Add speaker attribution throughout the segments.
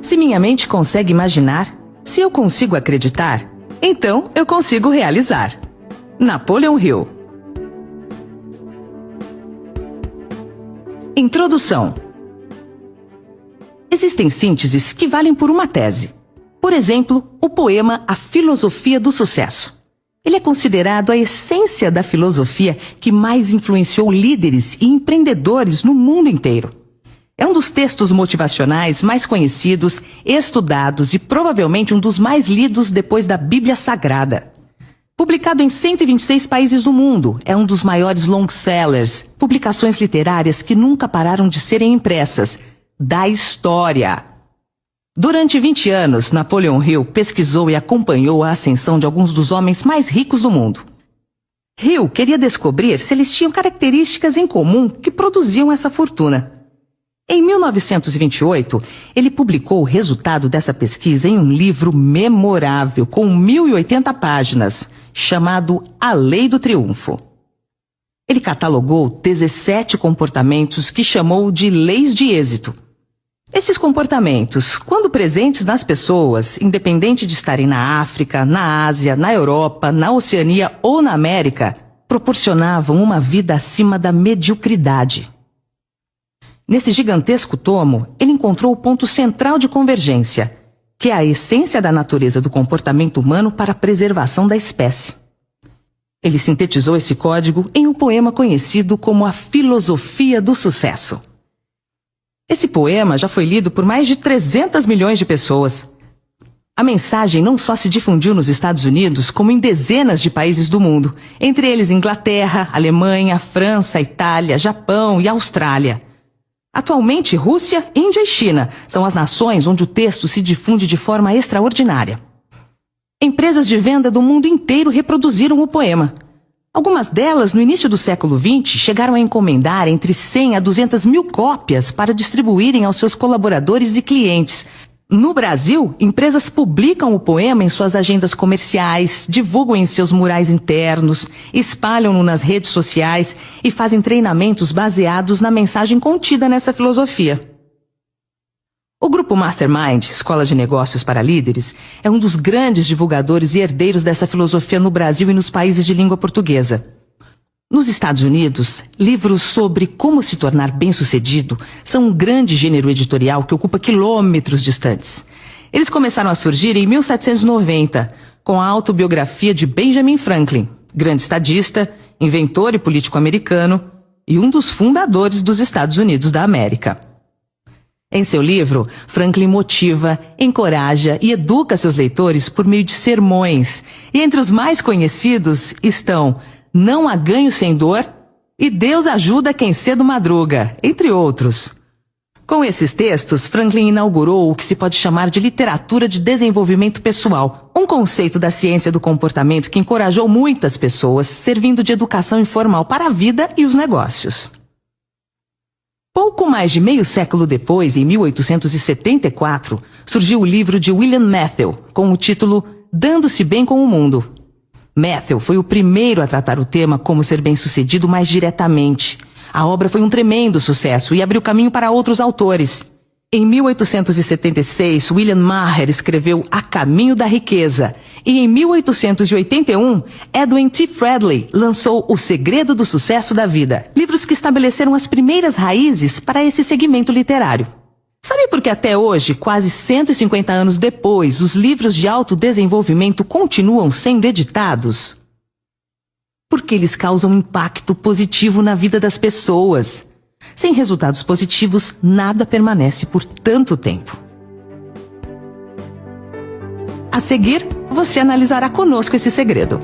Speaker 1: Se minha mente consegue imaginar, se eu consigo acreditar, então eu consigo realizar. Napoleon Hill. Introdução. Existem sínteses que valem por uma tese. Por exemplo, o poema A Filosofia do Sucesso. Ele é considerado a essência da filosofia que mais influenciou líderes e empreendedores no mundo inteiro. É um dos textos motivacionais mais conhecidos, estudados e provavelmente um dos mais lidos depois da Bíblia Sagrada. Publicado em 126 países do mundo, é um dos maiores long-sellers, publicações literárias que nunca pararam de serem impressas, da história. Durante 20 anos, Napoleon Hill pesquisou e acompanhou a ascensão de alguns dos homens mais ricos do mundo. Hill queria descobrir se eles tinham características em comum que produziam essa fortuna. Em 1928, ele publicou o resultado dessa pesquisa em um livro memorável com 1.080 páginas, chamado A Lei do Triunfo. Ele catalogou 17 comportamentos que chamou de leis de êxito. Esses comportamentos, quando presentes nas pessoas, independente de estarem na África, na Ásia, na Europa, na Oceania ou na América, proporcionavam uma vida acima da mediocridade. Nesse gigantesco tomo, ele encontrou o ponto central de convergência, que é a essência da natureza do comportamento humano para a preservação da espécie. Ele sintetizou esse código em um poema conhecido como A Filosofia do Sucesso. Esse poema já foi lido por mais de 300 milhões de pessoas. A mensagem não só se difundiu nos Estados Unidos, como em dezenas de países do mundo, entre eles Inglaterra, Alemanha, França, Itália, Japão e Austrália. Atualmente, Rússia, Índia e China são as nações onde o texto se difunde de forma extraordinária. Empresas de venda do mundo inteiro reproduziram o poema. Algumas delas, no início do século XX, chegaram a encomendar entre 100 a 200 mil cópias para distribuírem aos seus colaboradores e clientes. No Brasil, empresas publicam o poema em suas agendas comerciais, divulgam em seus murais internos, espalham-no nas redes sociais e fazem treinamentos baseados na mensagem contida nessa filosofia. O Grupo Mastermind, Escola de Negócios para Líderes, é um dos grandes divulgadores e herdeiros dessa filosofia no Brasil e nos países de língua portuguesa. Nos Estados Unidos, livros sobre como se tornar bem-sucedido são um grande gênero editorial que ocupa quilômetros distantes. Eles começaram a surgir em 1790, com a autobiografia de Benjamin Franklin, grande estadista, inventor e político americano e um dos fundadores dos Estados Unidos da América. Em seu livro, Franklin motiva, encoraja e educa seus leitores por meio de sermões, e entre os mais conhecidos estão Não há ganho sem dor e Deus ajuda quem cedo madruga, entre outros. Com esses textos, Franklin inaugurou o que se pode chamar de literatura de desenvolvimento pessoal, um conceito da ciência do comportamento que encorajou muitas pessoas, servindo de educação informal para a vida e os negócios. Pouco mais de meio século depois, em 1874, surgiu o livro de William Matthau, com o título Dando-se Bem com o Mundo. Matthau foi o primeiro a tratar o tema como ser bem-sucedido mais diretamente. A obra foi um tremendo sucesso e abriu caminho para outros autores. Em 1876, William Maher escreveu A Caminho da Riqueza. E em 1881, Edwin T. Friedley lançou O Segredo do Sucesso da Vida, livros que estabeleceram as primeiras raízes para esse segmento literário. Sabe por que até hoje, quase 150 anos depois, os livros de autodesenvolvimento continuam sendo editados? Porque eles causam impacto positivo na vida das pessoas. Sem resultados positivos, nada permanece por tanto tempo. A seguir, você analisará conosco esse segredo.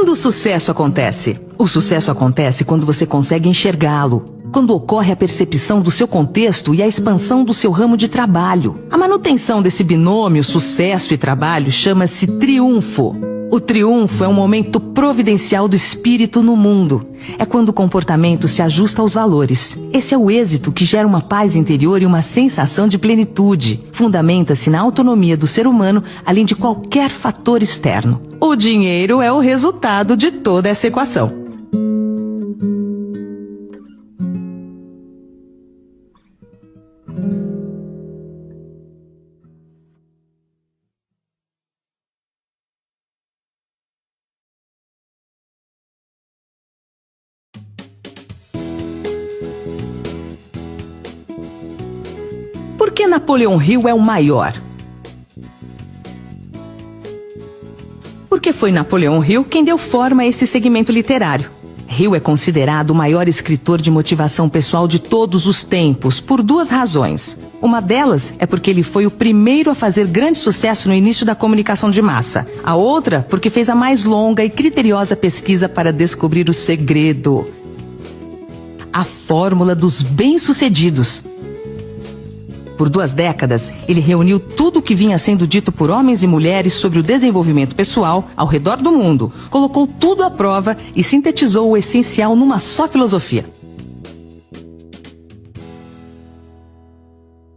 Speaker 1: Quando o sucesso acontece? O sucesso acontece quando você consegue enxergá-lo, quando ocorre a percepção do seu contexto e a expansão do seu ramo de trabalho. A manutenção desse binômio sucesso e trabalho chama-se triunfo. O triunfo é um momento providencial do espírito no mundo. É quando o comportamento se ajusta aos valores. Esse é o êxito que gera uma paz interior e uma sensação de plenitude. Fundamenta-se na autonomia do ser humano, além de qualquer fator externo. O dinheiro é o resultado de toda essa equação. Por que Napoleão Hill é o maior? Porque foi Napoleão Hill quem deu forma a esse segmento literário. Hill é considerado o maior escritor de motivação pessoal de todos os tempos, por duas razões. Uma delas é porque ele foi o primeiro a fazer grande sucesso no início da comunicação de massa. A outra, porque fez a mais longa e criteriosa pesquisa para descobrir o segredo. A fórmula dos bem-sucedidos. Por 2 décadas, ele reuniu tudo o que vinha sendo dito por homens e mulheres sobre o desenvolvimento pessoal ao redor do mundo, colocou tudo à prova e sintetizou o essencial numa só filosofia.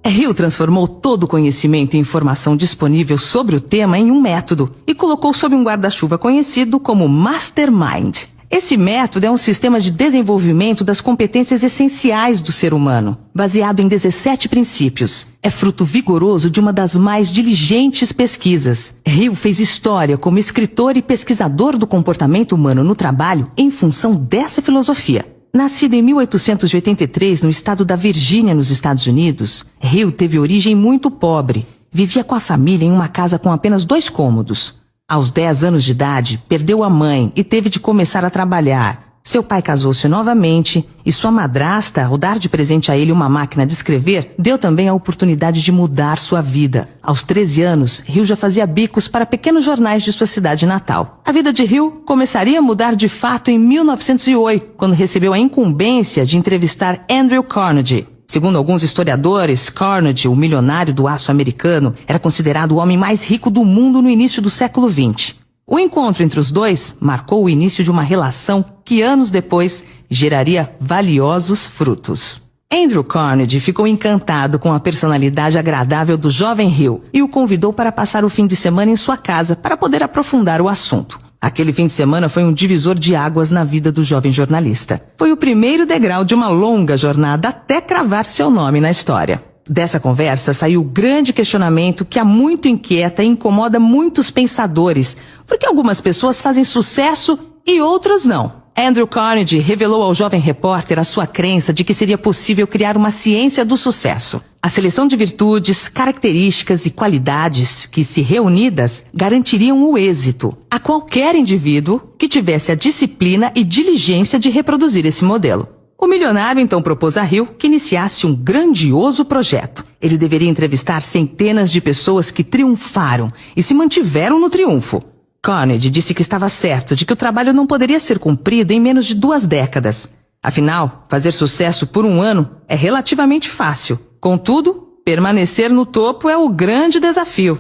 Speaker 1: Hill transformou todo o conhecimento e informação disponível sobre o tema em um método e colocou sob um guarda-chuva conhecido como Mastermind. Esse método é um sistema de desenvolvimento das competências essenciais do ser humano, baseado em 17 princípios. É fruto vigoroso de uma das mais diligentes pesquisas. Hill fez história como escritor e pesquisador do comportamento humano no trabalho em função dessa filosofia. Nascido em 1883 no estado da Virgínia, nos Estados Unidos, Hill teve origem muito pobre. Vivia com a família em uma casa com apenas 2 cômodos. Aos 10 anos de idade, perdeu a mãe e teve de começar a trabalhar. Seu pai casou-se novamente e sua madrasta, ao dar de presente a ele uma máquina de escrever, deu também a oportunidade de mudar sua vida. Aos 13 anos, Hill já fazia bicos para pequenos jornais de sua cidade natal. A vida de Hill começaria a mudar de fato em 1908, quando recebeu a incumbência de entrevistar Andrew Carnegie. Segundo alguns historiadores, Carnegie, o milionário do aço americano, era considerado o homem mais rico do mundo no início do século XX. O encontro entre os dois marcou o início de uma relação que anos depois geraria valiosos frutos. Andrew Carnegie ficou encantado com a personalidade agradável do jovem Hill e o convidou para passar o fim de semana em sua casa para poder aprofundar o assunto. Aquele fim de semana foi um divisor de águas na vida do jovem jornalista. Foi o primeiro degrau de uma longa jornada até cravar seu nome na história. Dessa conversa saiu o grande questionamento que há muito inquieta e incomoda muitos pensadores, porque algumas pessoas fazem sucesso e outras não. Andrew Carnegie revelou ao jovem repórter a sua crença de que seria possível criar uma ciência do sucesso. A seleção de virtudes, características e qualidades que, se reunidas, garantiriam o êxito a qualquer indivíduo que tivesse a disciplina e diligência de reproduzir esse modelo. O milionário então propôs a Hill que iniciasse um grandioso projeto. Ele deveria entrevistar centenas de pessoas que triunfaram e se mantiveram no triunfo. Carnegie disse que estava certo de que o trabalho não poderia ser cumprido em menos de 2 décadas. Afinal, fazer sucesso por 1 ano é relativamente fácil. Contudo, permanecer no topo é o grande desafio.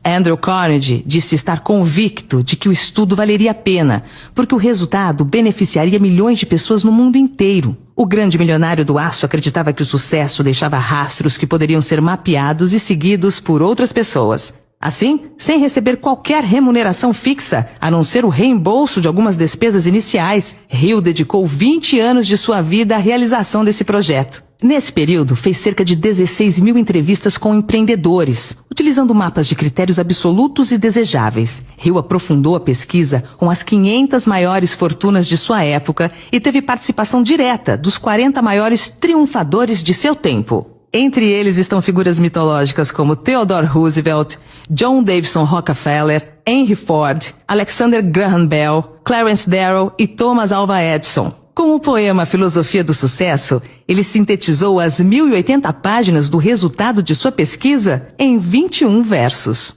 Speaker 1: Andrew Carnegie disse estar convicto de que o estudo valeria a pena, porque o resultado beneficiaria milhões de pessoas no mundo inteiro. O grande milionário do aço acreditava que o sucesso deixava rastros que poderiam ser mapeados e seguidos por outras pessoas. Assim, sem receber qualquer remuneração fixa, a não ser o reembolso de algumas despesas iniciais, Hill dedicou 20 anos de sua vida à realização desse projeto. Nesse período, fez cerca de 16 mil entrevistas com empreendedores, utilizando mapas de critérios absolutos e desejáveis. Hill aprofundou a pesquisa com as 500 maiores fortunas de sua época e teve participação direta dos 40 maiores triunfadores de seu tempo. Entre eles estão figuras mitológicas como Theodore Roosevelt, John Davison Rockefeller, Henry Ford, Alexander Graham Bell, Clarence Darrow e Thomas Alva Edison. Com o poema Filosofia do Sucesso, ele sintetizou as 1080 páginas do resultado de sua pesquisa em 21 versos.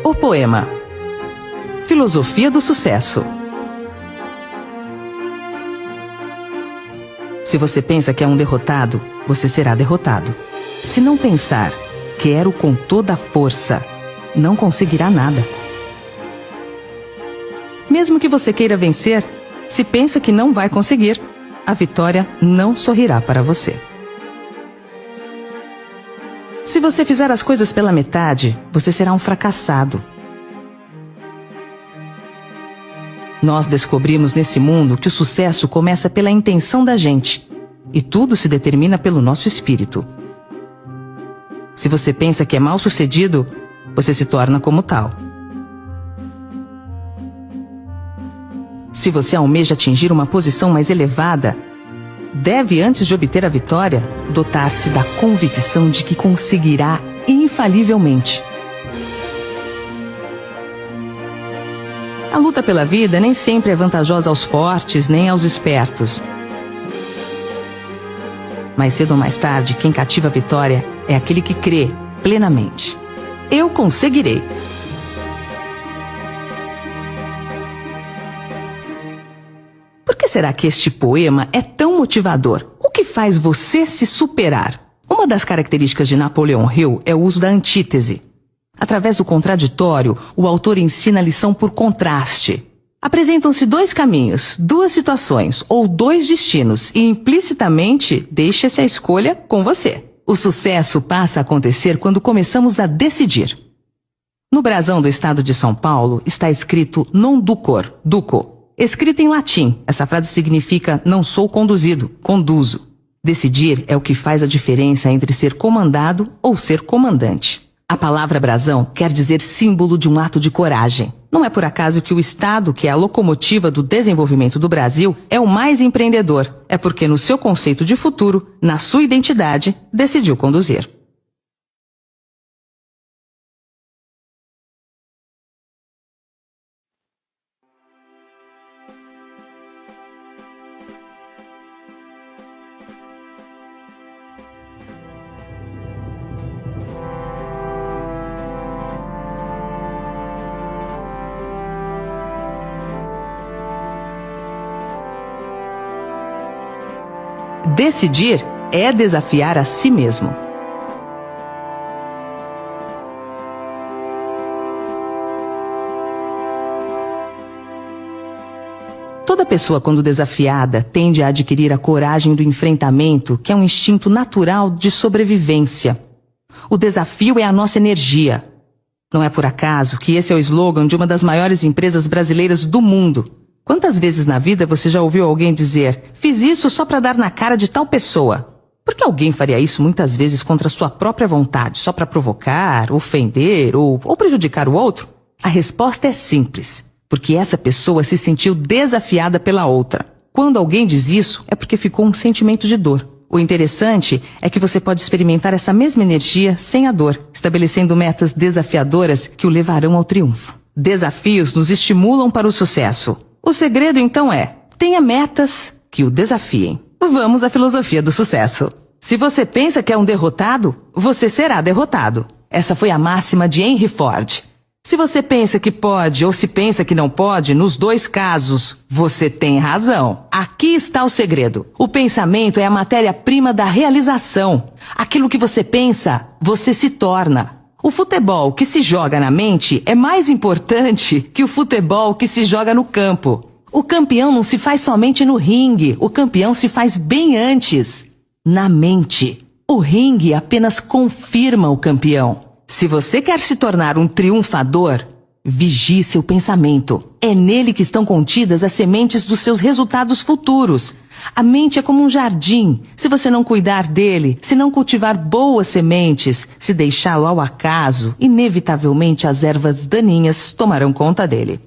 Speaker 1: O poema Filosofia do Sucesso. Se você pensa que é um derrotado, você será derrotado. Se não pensar, quero com toda a força, não conseguirá nada. Mesmo que você queira vencer, se pensa que não vai conseguir, a vitória não sorrirá para você. Se você fizer as coisas pela metade, você será um fracassado. Nós descobrimos nesse mundo que o sucesso começa pela intenção da gente, e tudo se determina pelo nosso espírito. Se você pensa que é mal-sucedido, você se torna como tal. Se você almeja atingir uma posição mais elevada, deve, antes de obter a vitória, dotar-se da convicção de que conseguirá infalivelmente. A luta pela vida nem sempre é vantajosa aos fortes nem aos espertos. Mais cedo ou mais tarde, quem cativa a vitória é aquele que crê plenamente. Eu conseguirei. Por que será que este poema é tão motivador? O que faz você se superar? Uma das características de Napoleão Hill é o uso da antítese. Através do contraditório, o autor ensina a lição por contraste. Apresentam-se dois caminhos, duas situações ou dois destinos e implicitamente deixa-se a escolha com você. O sucesso passa a acontecer quando começamos a decidir. No brasão do estado de São Paulo está escrito non ducor, duco. Escrita em latim, essa frase significa não sou conduzido, conduzo. Decidir é o que faz a diferença entre ser comandado ou ser comandante. A palavra brasão quer dizer símbolo de um ato de coragem. Não é por acaso que o Estado, que é a locomotiva do desenvolvimento do Brasil, é o mais empreendedor. É porque no seu conceito de futuro, na sua identidade, decidiu conduzir. Decidir é desafiar a si mesmo. Toda pessoa, quando desafiada, tende a adquirir a coragem do enfrentamento, que é um instinto natural de sobrevivência. O desafio é a nossa energia. Não é por acaso que esse é o slogan de uma das maiores empresas brasileiras do mundo. Quantas vezes na vida você já ouviu alguém dizer: fiz isso só para dar na cara de tal pessoa? Por que alguém faria isso muitas vezes contra sua própria vontade, só para provocar, ofender ou prejudicar o outro? A resposta é simples, porque essa pessoa se sentiu desafiada pela outra. Quando alguém diz isso, é porque ficou um sentimento de dor. O interessante é que você pode experimentar essa mesma energia sem a dor, estabelecendo metas desafiadoras que o levarão ao triunfo. Desafios nos estimulam para o sucesso. O segredo, então, é: tenha metas que o desafiem. Vamos à filosofia do sucesso. Se você pensa que é um derrotado, você será derrotado. Essa foi a máxima de Henry Ford. Se você pensa que pode ou se pensa que não pode, nos dois casos, você tem razão. Aqui está o segredo. O pensamento é a matéria-prima da realização. Aquilo que você pensa, você se torna. O futebol que se joga na mente é mais importante que o futebol que se joga no campo. O campeão não se faz somente no ringue, o campeão se faz bem antes, na mente. O ringue apenas confirma o campeão. Se você quer se tornar um triunfador, vigie seu pensamento. É nele que estão contidas as sementes dos seus resultados futuros. A mente é como um jardim. Se você não cuidar dele, se não cultivar boas sementes, se deixá-lo ao acaso, inevitavelmente as ervas daninhas tomarão conta dele.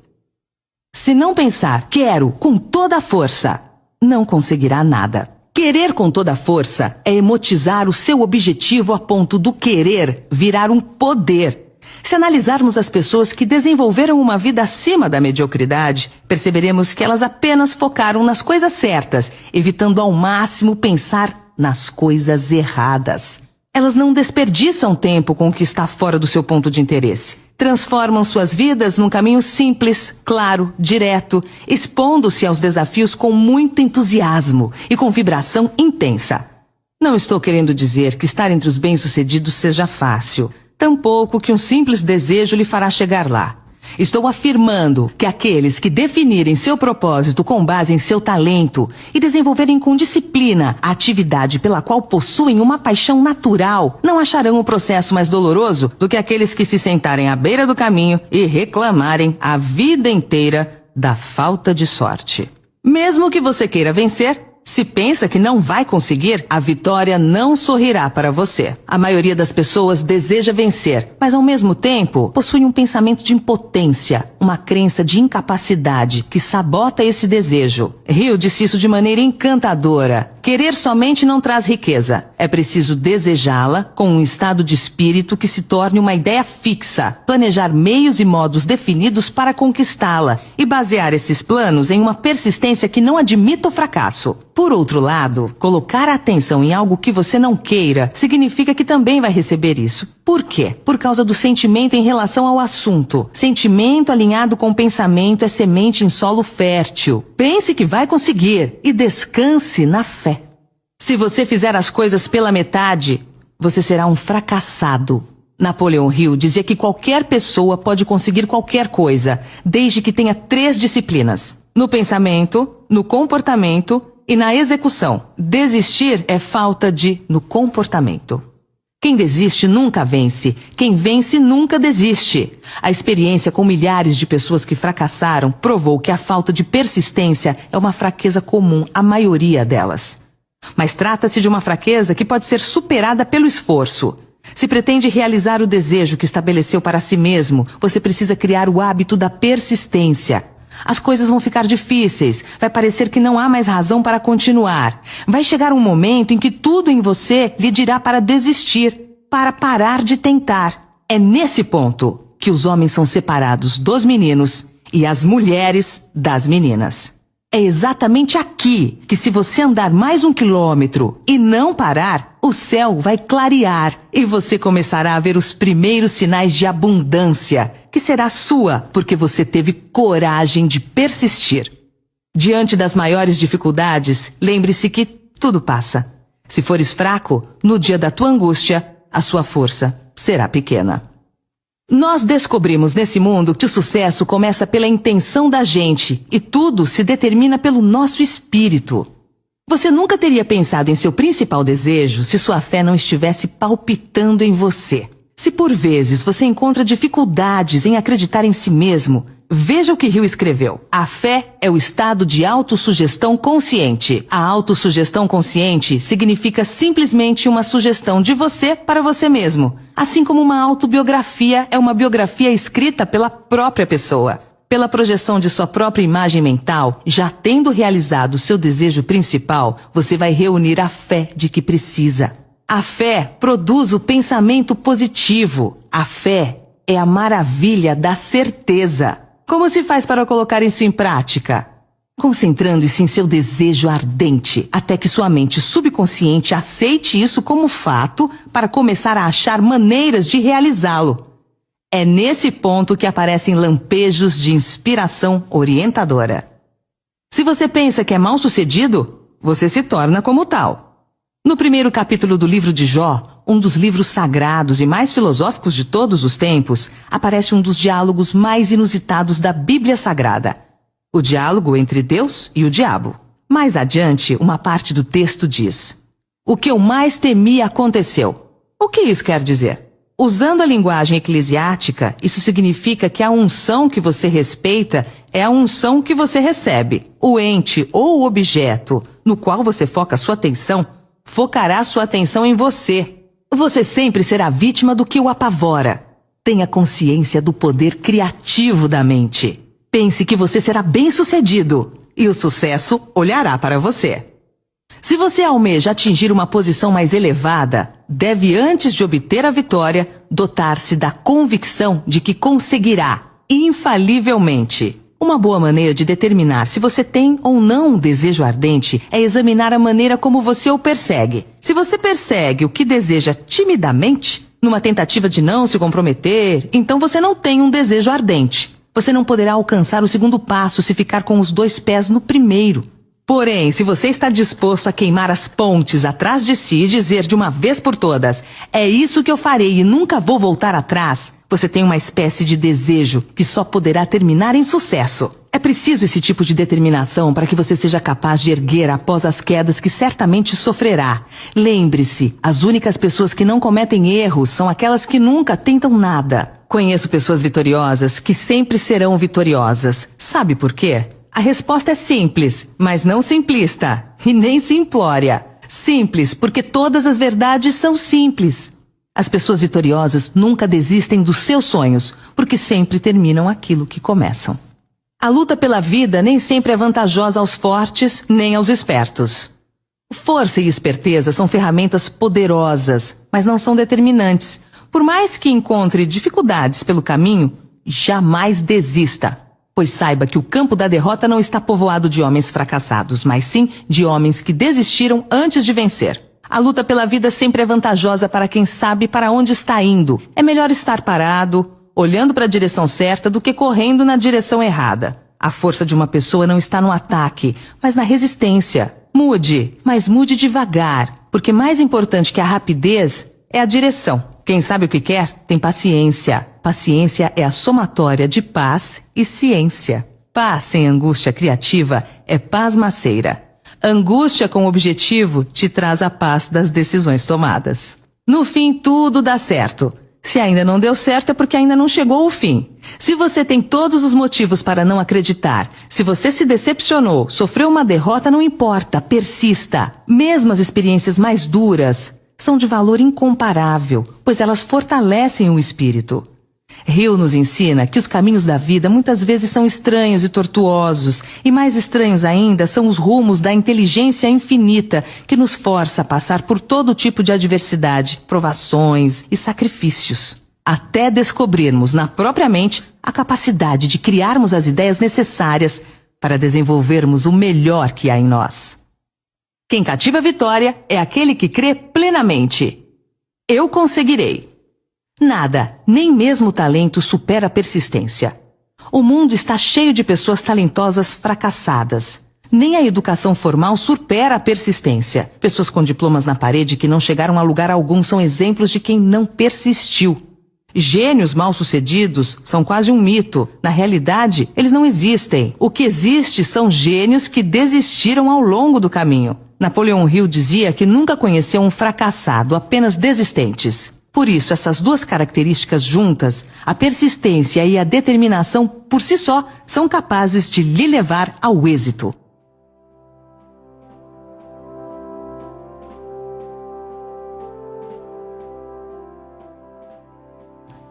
Speaker 1: Se não pensar, quero, com toda a força, não conseguirá nada. Querer com toda a força é emotizar o seu objetivo a ponto do querer virar um poder. Se analisarmos as pessoas que desenvolveram uma vida acima da mediocridade, perceberemos que elas apenas focaram nas coisas certas, evitando ao máximo pensar nas coisas erradas. Elas não desperdiçam tempo com o que está fora do seu ponto de interesse. Transformam suas vidas num caminho simples, claro, direto, expondo-se aos desafios com muito entusiasmo e com vibração intensa. Não estou querendo dizer que estar entre os bem-sucedidos seja fácil, tampouco que um simples desejo lhe fará chegar lá. Estou afirmando que aqueles que definirem seu propósito com base em seu talento e desenvolverem com disciplina a atividade pela qual possuem uma paixão natural não acharão o processo mais doloroso do que aqueles que se sentarem à beira do caminho e reclamarem a vida inteira da falta de sorte. Mesmo que você queira vencer, se pensa que não vai conseguir, a vitória não sorrirá para você. A maioria das pessoas deseja vencer, mas ao mesmo tempo possui um pensamento de impotência, uma crença de incapacidade que sabota esse desejo. Hill disse isso de maneira encantadora. Querer somente não traz riqueza. É preciso desejá-la com um estado de espírito que se torne uma ideia fixa, planejar meios e modos definidos para conquistá-la e basear esses planos em uma persistência que não admita o fracasso. Por outro lado, colocar a atenção em algo que você não queira significa que também vai receber isso. Por quê? Por causa do sentimento em relação ao assunto. Sentimento alinhado com pensamento é semente em solo fértil. Pense que vai conseguir e descanse na fé. Se você fizer as coisas pela metade, você será um fracassado. Napoleão Hill dizia que qualquer pessoa pode conseguir qualquer coisa, desde que tenha 3 disciplinas: no pensamento, no comportamento e na execução. Desistir é falta no comportamento. Quem desiste nunca vence. Quem vence nunca desiste. A experiência com milhares de pessoas que fracassaram provou que a falta de persistência é uma fraqueza comum à maioria delas. Mas trata-se de uma fraqueza que pode ser superada pelo esforço. Se pretende realizar o desejo que estabeleceu para si mesmo, você precisa criar o hábito da persistência. As coisas vão ficar difíceis, vai parecer que não há mais razão para continuar. Vai chegar um momento em que tudo em você lhe dirá para desistir, para parar de tentar. É nesse ponto que os homens são separados dos meninos e as mulheres das meninas. É exatamente aqui que, se você andar mais 1 quilômetro e não parar, o céu vai clarear e você começará a ver os primeiros sinais de abundância, que será sua porque você teve coragem de persistir. Diante das maiores dificuldades, lembre-se que tudo passa. Se fores fraco, no dia da tua angústia, a sua força será pequena. Nós descobrimos nesse mundo que o sucesso começa pela intenção da gente e tudo se determina pelo nosso espírito. Você nunca teria pensado em seu principal desejo se sua fé não estivesse palpitando em você. Se por vezes você encontra dificuldades em acreditar em si mesmo, veja o que Hill escreveu. A fé é o estado de autossugestão consciente. A autossugestão consciente significa simplesmente uma sugestão de você para você mesmo. Assim como uma autobiografia é uma biografia escrita pela própria pessoa. Pela projeção de sua própria imagem mental, já tendo realizado seu desejo principal, você vai reunir a fé de que precisa. A fé produz o pensamento positivo. A fé é a maravilha da certeza. Como se faz para colocar isso em prática? Concentrando-se em seu desejo ardente, até que sua mente subconsciente aceite isso como fato para começar a achar maneiras de realizá-lo. É nesse ponto que aparecem lampejos de inspiração orientadora. Se você pensa que é mal-sucedido, você se torna como tal. No primeiro capítulo do livro de Jó, um dos livros sagrados e mais filosóficos de todos os tempos, aparece um dos diálogos mais inusitados da Bíblia Sagrada. O diálogo entre Deus e o diabo. Mais adiante, uma parte do texto diz: "O que eu mais temia aconteceu." O que isso quer dizer? Usando a linguagem eclesiástica, isso significa que a unção que você respeita é a unção que você recebe. O ente ou o objeto no qual você foca sua atenção, focará sua atenção em você. Você sempre será vítima do que o apavora. Tenha consciência do poder criativo da mente. Pense que você será bem-sucedido e o sucesso olhará para você. Se você almeja atingir uma posição mais elevada, deve, antes de obter a vitória, dotar-se da convicção de que conseguirá, infalivelmente. Uma boa maneira de determinar se você tem ou não um desejo ardente é examinar a maneira como você o persegue. Se você persegue o que deseja timidamente, numa tentativa de não se comprometer, então você não tem um desejo ardente. Você não poderá alcançar o segundo passo se ficar com os 2 pés no primeiro. Porém, se você está disposto a queimar as pontes atrás de si e dizer de uma vez por todas, é isso que eu farei e nunca vou voltar atrás, você tem uma espécie de desejo que só poderá terminar em sucesso. É preciso esse tipo de determinação para que você seja capaz de erguer após as quedas que certamente sofrerá. Lembre-se, as únicas pessoas que não cometem erros são aquelas que nunca tentam nada. Conheço pessoas vitoriosas que sempre serão vitoriosas. Sabe por quê? A resposta é simples, mas não simplista, e nem simplória. Simples, porque todas as verdades são simples. As pessoas vitoriosas nunca desistem dos seus sonhos, porque sempre terminam aquilo que começam. A luta pela vida nem sempre é vantajosa aos fortes, nem aos espertos. Força e esperteza são ferramentas poderosas, mas não são determinantes. Por mais que encontre dificuldades pelo caminho, jamais desista. Pois saiba que o campo da derrota não está povoado de homens fracassados, mas sim de homens que desistiram antes de vencer. A luta pela vida sempre é vantajosa para quem sabe para onde está indo. É melhor estar parado, olhando para a direção certa, do que correndo na direção errada. A força de uma pessoa não está no ataque, mas na resistência. Mude, mas mude devagar, porque mais importante que a rapidez é a direção. Quem sabe o que quer, tem paciência. Paciência é a somatória de paz e ciência. Paz sem angústia criativa é pasmaceira. Angústia com objetivo te traz a paz das decisões tomadas. No fim, tudo dá certo. Se ainda não deu certo, é porque ainda não chegou o fim. Se você tem todos os motivos para não acreditar, se você se decepcionou, sofreu uma derrota, não importa, persista. Mesmo as experiências mais duras são de valor incomparável, pois elas fortalecem o espírito. Hill nos ensina que os caminhos da vida muitas vezes são estranhos e tortuosos, e mais estranhos ainda são os rumos da inteligência infinita que nos força a passar por todo tipo de adversidade, provações e sacrifícios, até descobrirmos na própria mente a capacidade de criarmos as ideias necessárias para desenvolvermos o melhor que há em nós. Quem cativa a vitória é aquele que crê plenamente. Eu conseguirei. Nada, nem mesmo o talento, supera a persistência. O mundo está cheio de pessoas talentosas fracassadas. Nem a educação formal supera a persistência. Pessoas com diplomas na parede que não chegaram a lugar algum são exemplos de quem não persistiu. Gênios mal-sucedidos são quase um mito. Na realidade, eles não existem. O que existe são gênios que desistiram ao longo do caminho. Napoleão Hill dizia que nunca conheceu um fracassado, apenas desistentes. Por isso, essas duas características juntas, a persistência e a determinação por si só, são capazes de lhe levar ao êxito.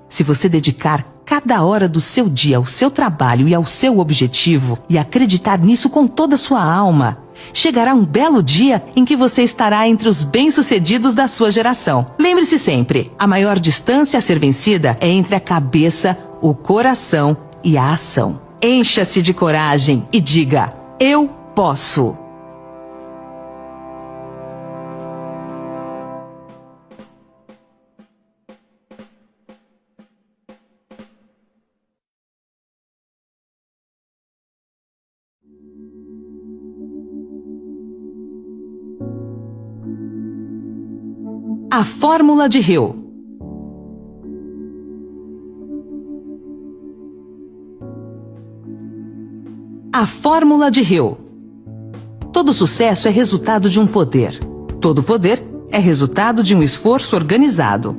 Speaker 1: Se você dedicar cada hora do seu dia ao seu trabalho e ao seu objetivo e acreditar nisso com toda a sua alma, chegará um belo dia em que você estará entre os bem-sucedidos da sua geração. Lembre-se sempre, a maior distância a ser vencida é entre a cabeça, o coração e a ação. Encha-se de coragem e diga: eu posso! A fórmula de Hill. A fórmula de Hill. Todo sucesso é resultado de um poder. Todo poder é resultado de um esforço organizado.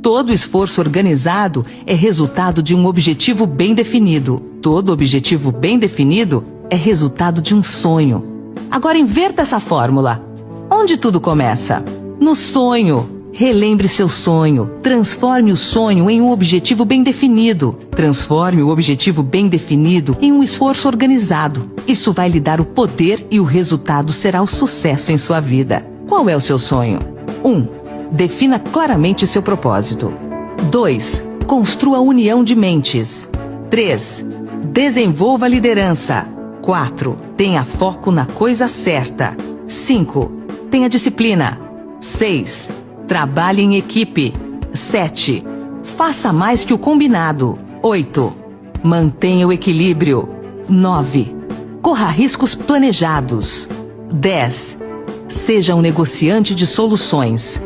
Speaker 1: Todo esforço organizado é resultado de um objetivo bem definido. Todo objetivo bem definido é resultado de um sonho. Agora inverta essa fórmula. Onde tudo começa? No sonho. Relembre seu sonho. Transforme o sonho em um objetivo bem definido. Transforme o objetivo bem definido em um esforço organizado. Isso vai lhe dar o poder e o resultado será o sucesso em sua vida. Qual é o seu sonho? 1. Defina claramente seu propósito. 2. Construa a união de mentes. 3. Desenvolva a liderança. 4. Tenha foco na coisa certa. 5. Tenha disciplina. 6. Trabalhe em equipe. 7. Faça mais que o combinado. 8. Mantenha o equilíbrio. 9. Corra riscos planejados. 10. Seja um negociante de soluções.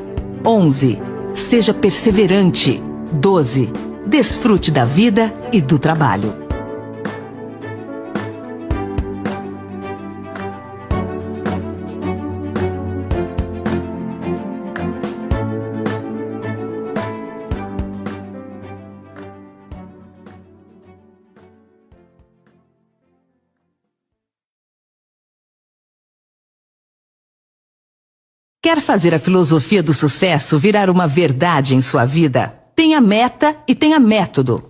Speaker 1: 11. Seja perseverante. 12. Desfrute da vida e do trabalho. Quer fazer a filosofia do sucesso virar uma verdade em sua vida? Tenha meta e tenha método.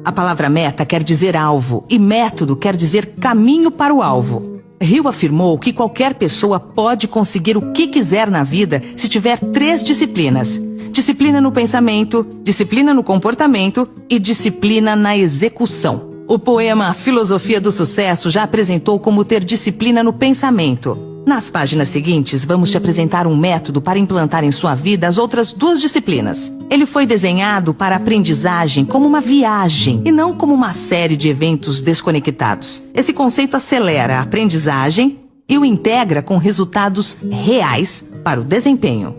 Speaker 1: A palavra meta quer dizer alvo e método quer dizer caminho para o alvo. Hill afirmou que qualquer pessoa pode conseguir o que quiser na vida se tiver 3 disciplinas: disciplina no pensamento, disciplina no comportamento e disciplina na execução. O poema Filosofia do Sucesso já apresentou como ter disciplina no pensamento. Nas páginas seguintes, vamos te apresentar um método para implantar em sua vida as outras 2 disciplinas. Ele foi desenhado para a aprendizagem como uma viagem e não como uma série de eventos desconectados. Esse conceito acelera a aprendizagem e o integra com resultados reais para o desempenho.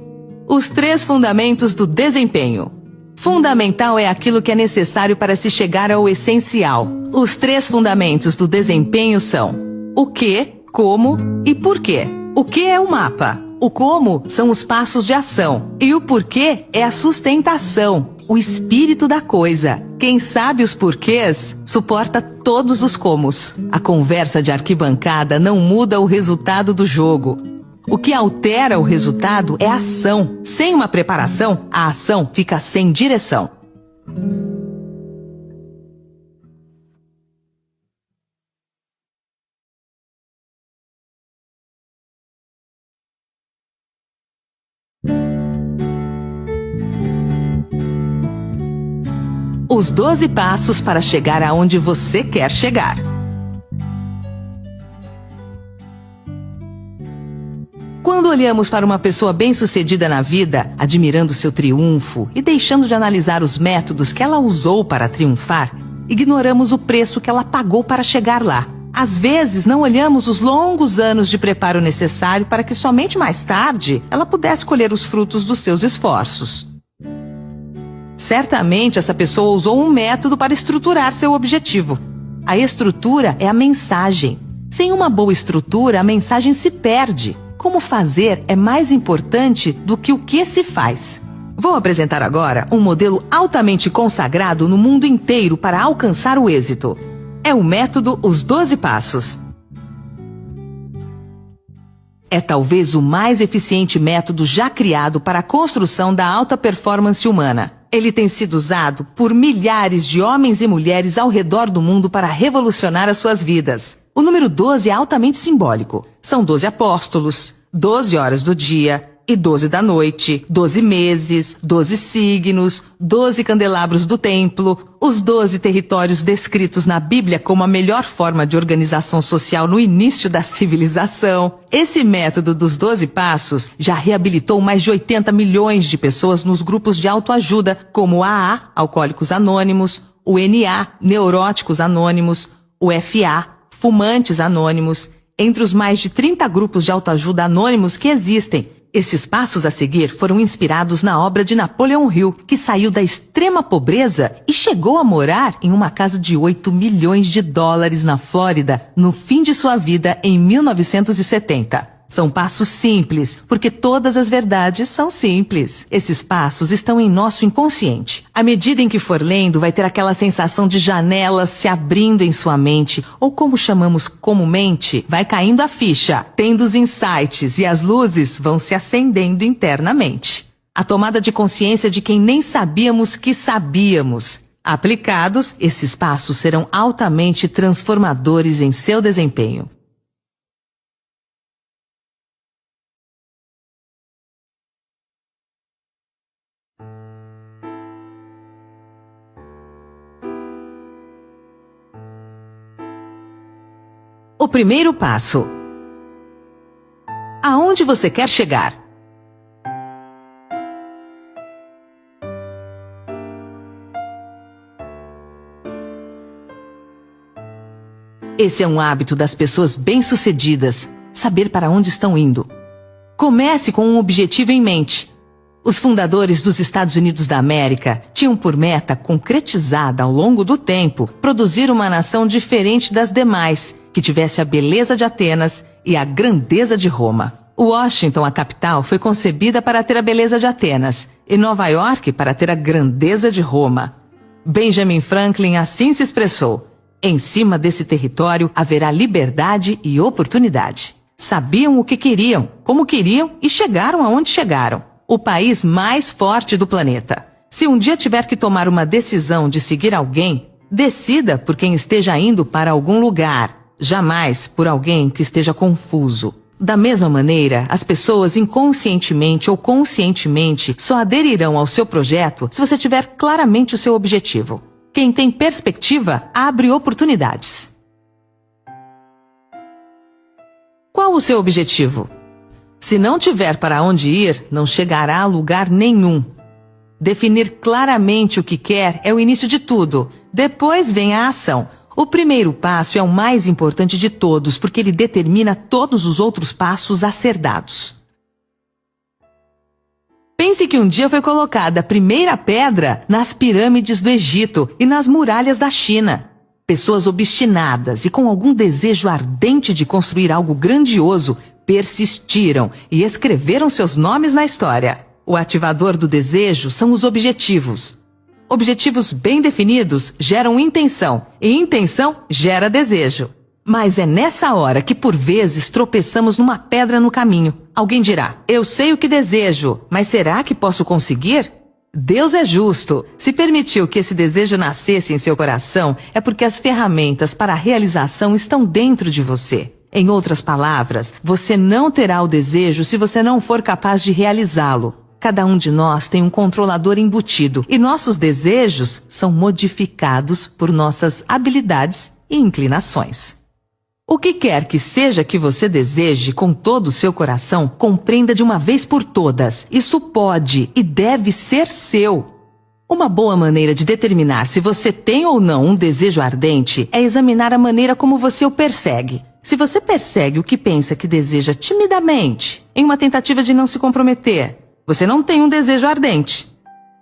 Speaker 1: Os 3 fundamentos do desempenho. Fundamental é aquilo que é necessário para se chegar ao essencial. Os 3 fundamentos do desempenho são o que, como e porquê. O que é o mapa? O como são os passos de ação. E o porquê é a sustentação, o espírito da coisa. Quem sabe os porquês, suporta todos os comos. A conversa de arquibancada não muda o resultado do jogo. O que altera o resultado é a ação. Sem uma preparação, a ação fica sem direção. Os 12 passos para chegar aonde você quer chegar. Quando olhamos para uma pessoa bem-sucedida na vida, admirando seu triunfo e deixando de analisar os métodos que ela usou para triunfar, ignoramos o preço que ela pagou para chegar lá. Às vezes, não olhamos os longos anos de preparo necessário para que somente mais tarde ela pudesse colher os frutos dos seus esforços. Certamente, essa pessoa usou um método para estruturar seu objetivo. A estrutura é a mensagem. Sem uma boa estrutura, a mensagem se perde. Como fazer é mais importante do que o que se faz. Vou apresentar agora um modelo altamente consagrado no mundo inteiro para alcançar o êxito. É o método Os 12 Passos. É talvez o mais eficiente método já criado para a construção da alta performance humana. Ele tem sido usado por milhares de homens e mulheres ao redor do mundo para revolucionar as suas vidas. O número 12 é altamente simbólico. São 12 apóstolos, 12 horas do dia e 12 da noite, 12 meses, 12 signos, 12 candelabros do templo, os 12 territórios descritos na Bíblia como a melhor forma de organização social no início da civilização. Esse método dos 12 passos já reabilitou mais de 80 milhões de pessoas nos grupos de autoajuda, como o AA, Alcoólicos Anônimos, o NA, Neuróticos Anônimos, o FA, Fumantes Anônimos, entre os mais de 30 grupos de autoajuda anônimos que existem. Esses passos a seguir foram inspirados na obra de Napoleão Hill, que saiu da extrema pobreza e chegou a morar em uma casa de 8 milhões de dólares na Flórida no fim de sua vida em 1970. São passos simples, porque todas as verdades são simples. Esses passos estão em nosso inconsciente. À medida em que for lendo, vai ter aquela sensação de janelas se abrindo em sua mente, ou como chamamos comumente, vai caindo a ficha, tendo os insights e as luzes vão se acendendo internamente. A tomada de consciência de quem nem sabíamos que sabíamos. Aplicados, esses passos serão altamente transformadores em seu desempenho. O primeiro passo. Aonde você quer chegar? Esse é um hábito das pessoas bem-sucedidas, saber para onde estão indo. Comece com um objetivo em mente. Os fundadores dos Estados Unidos da América tinham por meta, concretizada ao longo do tempo, produzir uma nação diferente das demais, que tivesse a beleza de Atenas e a grandeza de Roma. Washington, a capital, foi concebida para ter a beleza de Atenas, e Nova York para ter a grandeza de Roma. Benjamin Franklin assim se expressou: em cima desse território haverá liberdade e oportunidade. Sabiam o que queriam, como queriam e chegaram aonde chegaram. O país mais forte do planeta. Se um dia tiver que tomar uma decisão de seguir alguém, decida por quem esteja indo para algum lugar, jamais por alguém que esteja confuso. Da mesma maneira, as pessoas inconscientemente ou conscientemente só aderirão ao seu projeto se você tiver claramente o seu objetivo. Quem tem perspectiva abre oportunidades. Qual o seu objetivo? Se não tiver para onde ir, não chegará a lugar nenhum. Definir claramente o que quer é o início de tudo. Depois vem a ação. O primeiro passo é o mais importante de todos, porque ele determina todos os outros passos a ser dados. Pense que um dia foi colocada a primeira pedra nas pirâmides do Egito e nas muralhas da China. Pessoas obstinadas e com algum desejo ardente de construir algo grandioso persistiram e escreveram seus nomes na história. O ativador do desejo são os objetivos. Objetivos bem definidos geram intenção, e intenção gera desejo. Mas é nessa hora que por vezes tropeçamos numa pedra no caminho. Alguém dirá: eu sei o que desejo, mas será que posso conseguir? Deus é justo. Se permitiu que esse desejo nascesse em seu coração, é porque as ferramentas para a realização estão dentro de você. Em outras palavras, você não terá o desejo se você não for capaz de realizá-lo. Cada um de nós tem um controlador embutido e nossos desejos são modificados por nossas habilidades e inclinações. O que quer que seja que você deseje com todo o seu coração, compreenda de uma vez por todas. Isso pode e deve ser seu. Uma boa maneira de determinar se você tem ou não um desejo ardente é examinar a maneira como você o persegue. Se você persegue o que pensa que deseja timidamente, em uma tentativa de não se comprometer, você não tem um desejo ardente.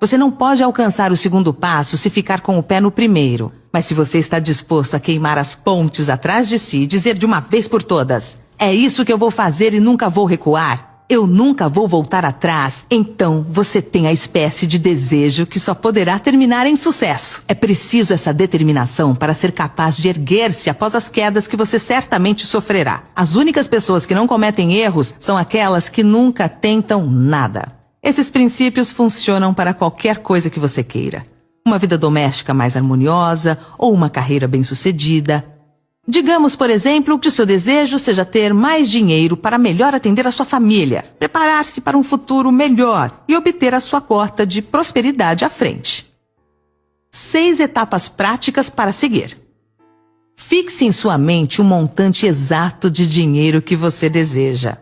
Speaker 1: Você não pode alcançar o segundo passo se ficar com o pé no primeiro. Mas se você está disposto a queimar as pontes atrás de si e dizer de uma vez por todas: é isso que eu vou fazer e nunca vou recuar, eu nunca vou voltar atrás, então você tem a espécie de desejo que só poderá terminar em sucesso. É preciso essa determinação para ser capaz de erguer-se após as quedas que você certamente sofrerá. As únicas pessoas que não cometem erros são aquelas que nunca tentam nada. Esses princípios funcionam para qualquer coisa que você queira. Uma vida doméstica mais harmoniosa ou uma carreira bem-sucedida. Digamos, por exemplo, que o seu desejo seja ter mais dinheiro para melhor atender a sua família, preparar-se para um futuro melhor e obter a sua cota de prosperidade à frente. 6 etapas práticas para seguir. Fixe em sua mente o montante exato de dinheiro que você deseja.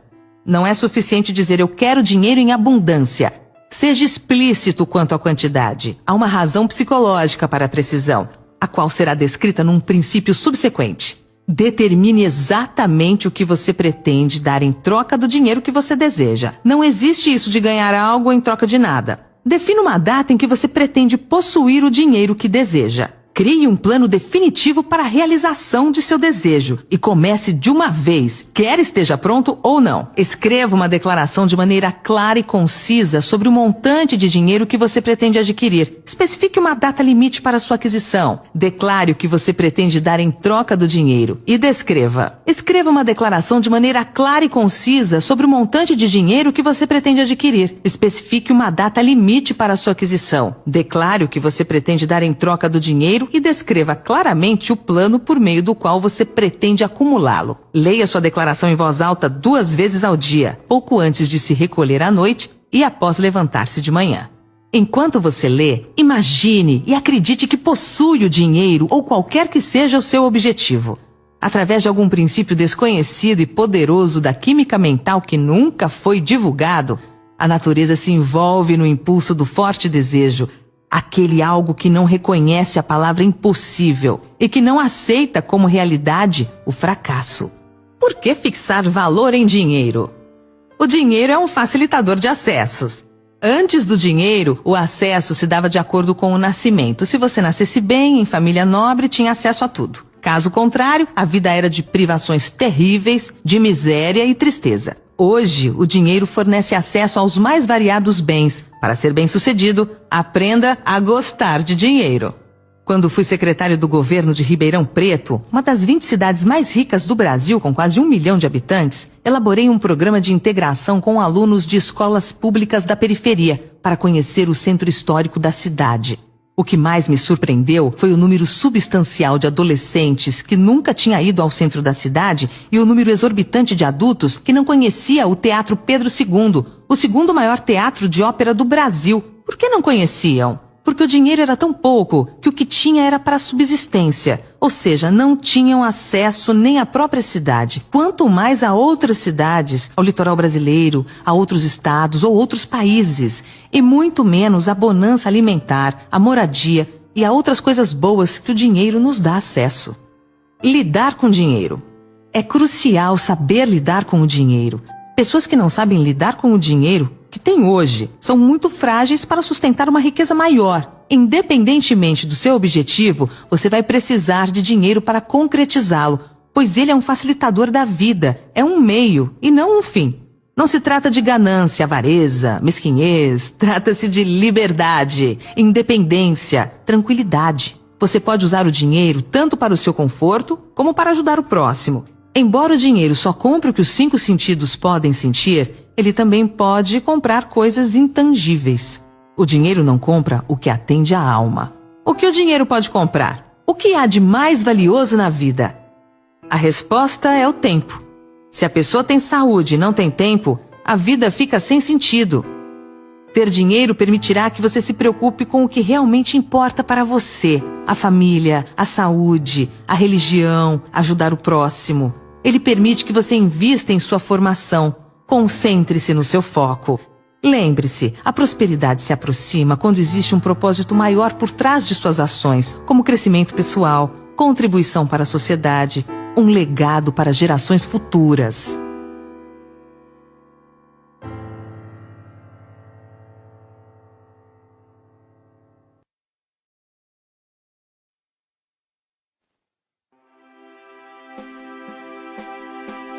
Speaker 1: Não é suficiente dizer eu quero dinheiro em abundância. Seja explícito quanto à quantidade. Há uma razão psicológica para a precisão, a qual será descrita num princípio subsequente. Determine exatamente o que você pretende dar em troca do dinheiro que você deseja. Não existe isso de ganhar algo em troca de nada. Defina uma data em que você pretende possuir o dinheiro que deseja. Crie um plano definitivo para a realização de seu desejo e comece de uma vez, quer esteja pronto ou não. Escreva uma declaração de maneira clara e concisa sobre o montante de dinheiro que você pretende adquirir. Especifique uma data limite para sua aquisição. Declare o que você pretende dar em troca do dinheiro e descreva. Escreva uma declaração de maneira clara e concisa sobre o montante de dinheiro que você pretende adquirir. Especifique uma data limite para sua aquisição. Declare o que você pretende dar em troca do dinheiro e descreva claramente o plano por meio do qual você pretende acumulá-lo. Leia sua declaração em voz alta 2 vezes ao dia, pouco antes de se recolher à noite e após levantar-se de manhã. Enquanto você lê, imagine e acredite que possui o dinheiro ou qualquer que seja o seu objetivo. Através de algum princípio desconhecido e poderoso da química mental que nunca foi divulgado, a natureza se envolve no impulso do forte desejo, aquele algo que não reconhece a palavra impossível e que não aceita como realidade o fracasso. Por que fixar valor em dinheiro? O dinheiro é um facilitador de acessos. Antes do dinheiro, o acesso se dava de acordo com o nascimento. Se você nascesse bem, em família nobre, tinha acesso a tudo. Caso contrário, a vida era de privações terríveis, de miséria e tristeza. Hoje, o dinheiro fornece acesso aos mais variados bens. Para ser bem-sucedido, aprenda a gostar de dinheiro. Quando fui secretário do governo de Ribeirão Preto, uma das 20 cidades mais ricas do Brasil, com quase 1 milhão de habitantes, elaborei um programa de integração com alunos de escolas públicas da periferia para conhecer o centro histórico da cidade. O que mais me surpreendeu foi o número substancial de adolescentes que nunca tinha ido ao centro da cidade e o número exorbitante de adultos que não conhecia o Teatro Pedro II, o segundo maior teatro de ópera do Brasil. Por que não conheciam? Porque o dinheiro era tão pouco que o que tinha era para subsistência, ou seja, não tinham acesso nem à própria cidade, quanto mais a outras cidades, ao litoral brasileiro, a outros estados ou outros países, e muito menos à bonança alimentar, à moradia e a outras coisas boas que o dinheiro nos dá acesso. Lidar com dinheiro. É crucial saber lidar com o dinheiro. Pessoas que não sabem lidar com o dinheiro que tem hoje são muito frágeis para sustentar uma riqueza maior. Independentemente do seu objetivo, você vai precisar de dinheiro para concretizá-lo, pois ele é um facilitador da vida, é um meio e não um fim. Não se trata de ganância, avareza, mesquinhez, trata-se de liberdade, independência, tranquilidade. Você pode usar o dinheiro tanto para o seu conforto como para ajudar o próximo. Embora o dinheiro só compre o que os 5 sentidos podem sentir, ele também pode comprar coisas intangíveis. O dinheiro não compra o que atende à alma. O que o dinheiro pode comprar? O que há de mais valioso na vida? A resposta é o tempo. Se a pessoa tem saúde e não tem tempo, a vida fica sem sentido. Ter dinheiro permitirá que você se preocupe com o que realmente importa para você: a família, a saúde, a religião, ajudar o próximo. Ele permite que você invista em sua formação. Concentre-se no seu foco. Lembre-se, a prosperidade se aproxima quando existe um propósito maior por trás de suas ações, como crescimento pessoal, contribuição para a sociedade, um legado para gerações futuras.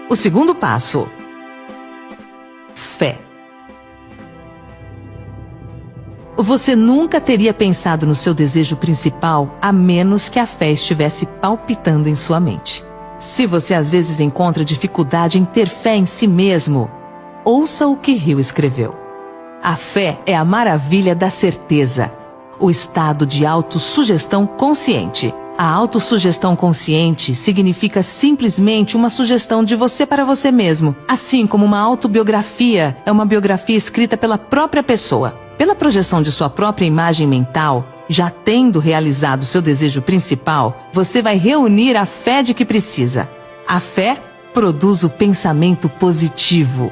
Speaker 1: O segundo passo: fé. Você nunca teria pensado no seu desejo principal a menos que a fé estivesse palpitando em sua mente. Se você às vezes encontra dificuldade em ter fé em si mesmo, ouça o que Hill escreveu. A fé é a maravilha da certeza, o estado de autossugestão consciente. A autossugestão consciente significa simplesmente uma sugestão de você para você mesmo, assim como uma autobiografia é uma biografia escrita pela própria pessoa. Pela projeção de sua própria imagem mental, já tendo realizado seu desejo principal, você vai reunir a fé de que precisa. A fé produz o pensamento positivo.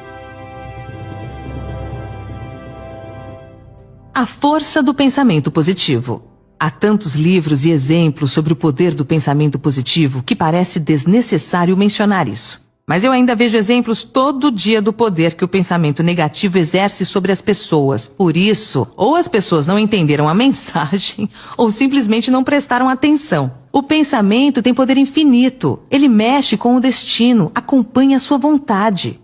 Speaker 1: A força do pensamento positivo. Há tantos livros e exemplos sobre o poder do pensamento positivo que parece desnecessário mencionar isso. Mas eu ainda vejo exemplos todo dia do poder que o pensamento negativo exerce sobre as pessoas. Por isso, ou as pessoas não entenderam a mensagem, ou simplesmente não prestaram atenção. O pensamento tem poder infinito. Ele mexe com o destino, acompanha a sua vontade.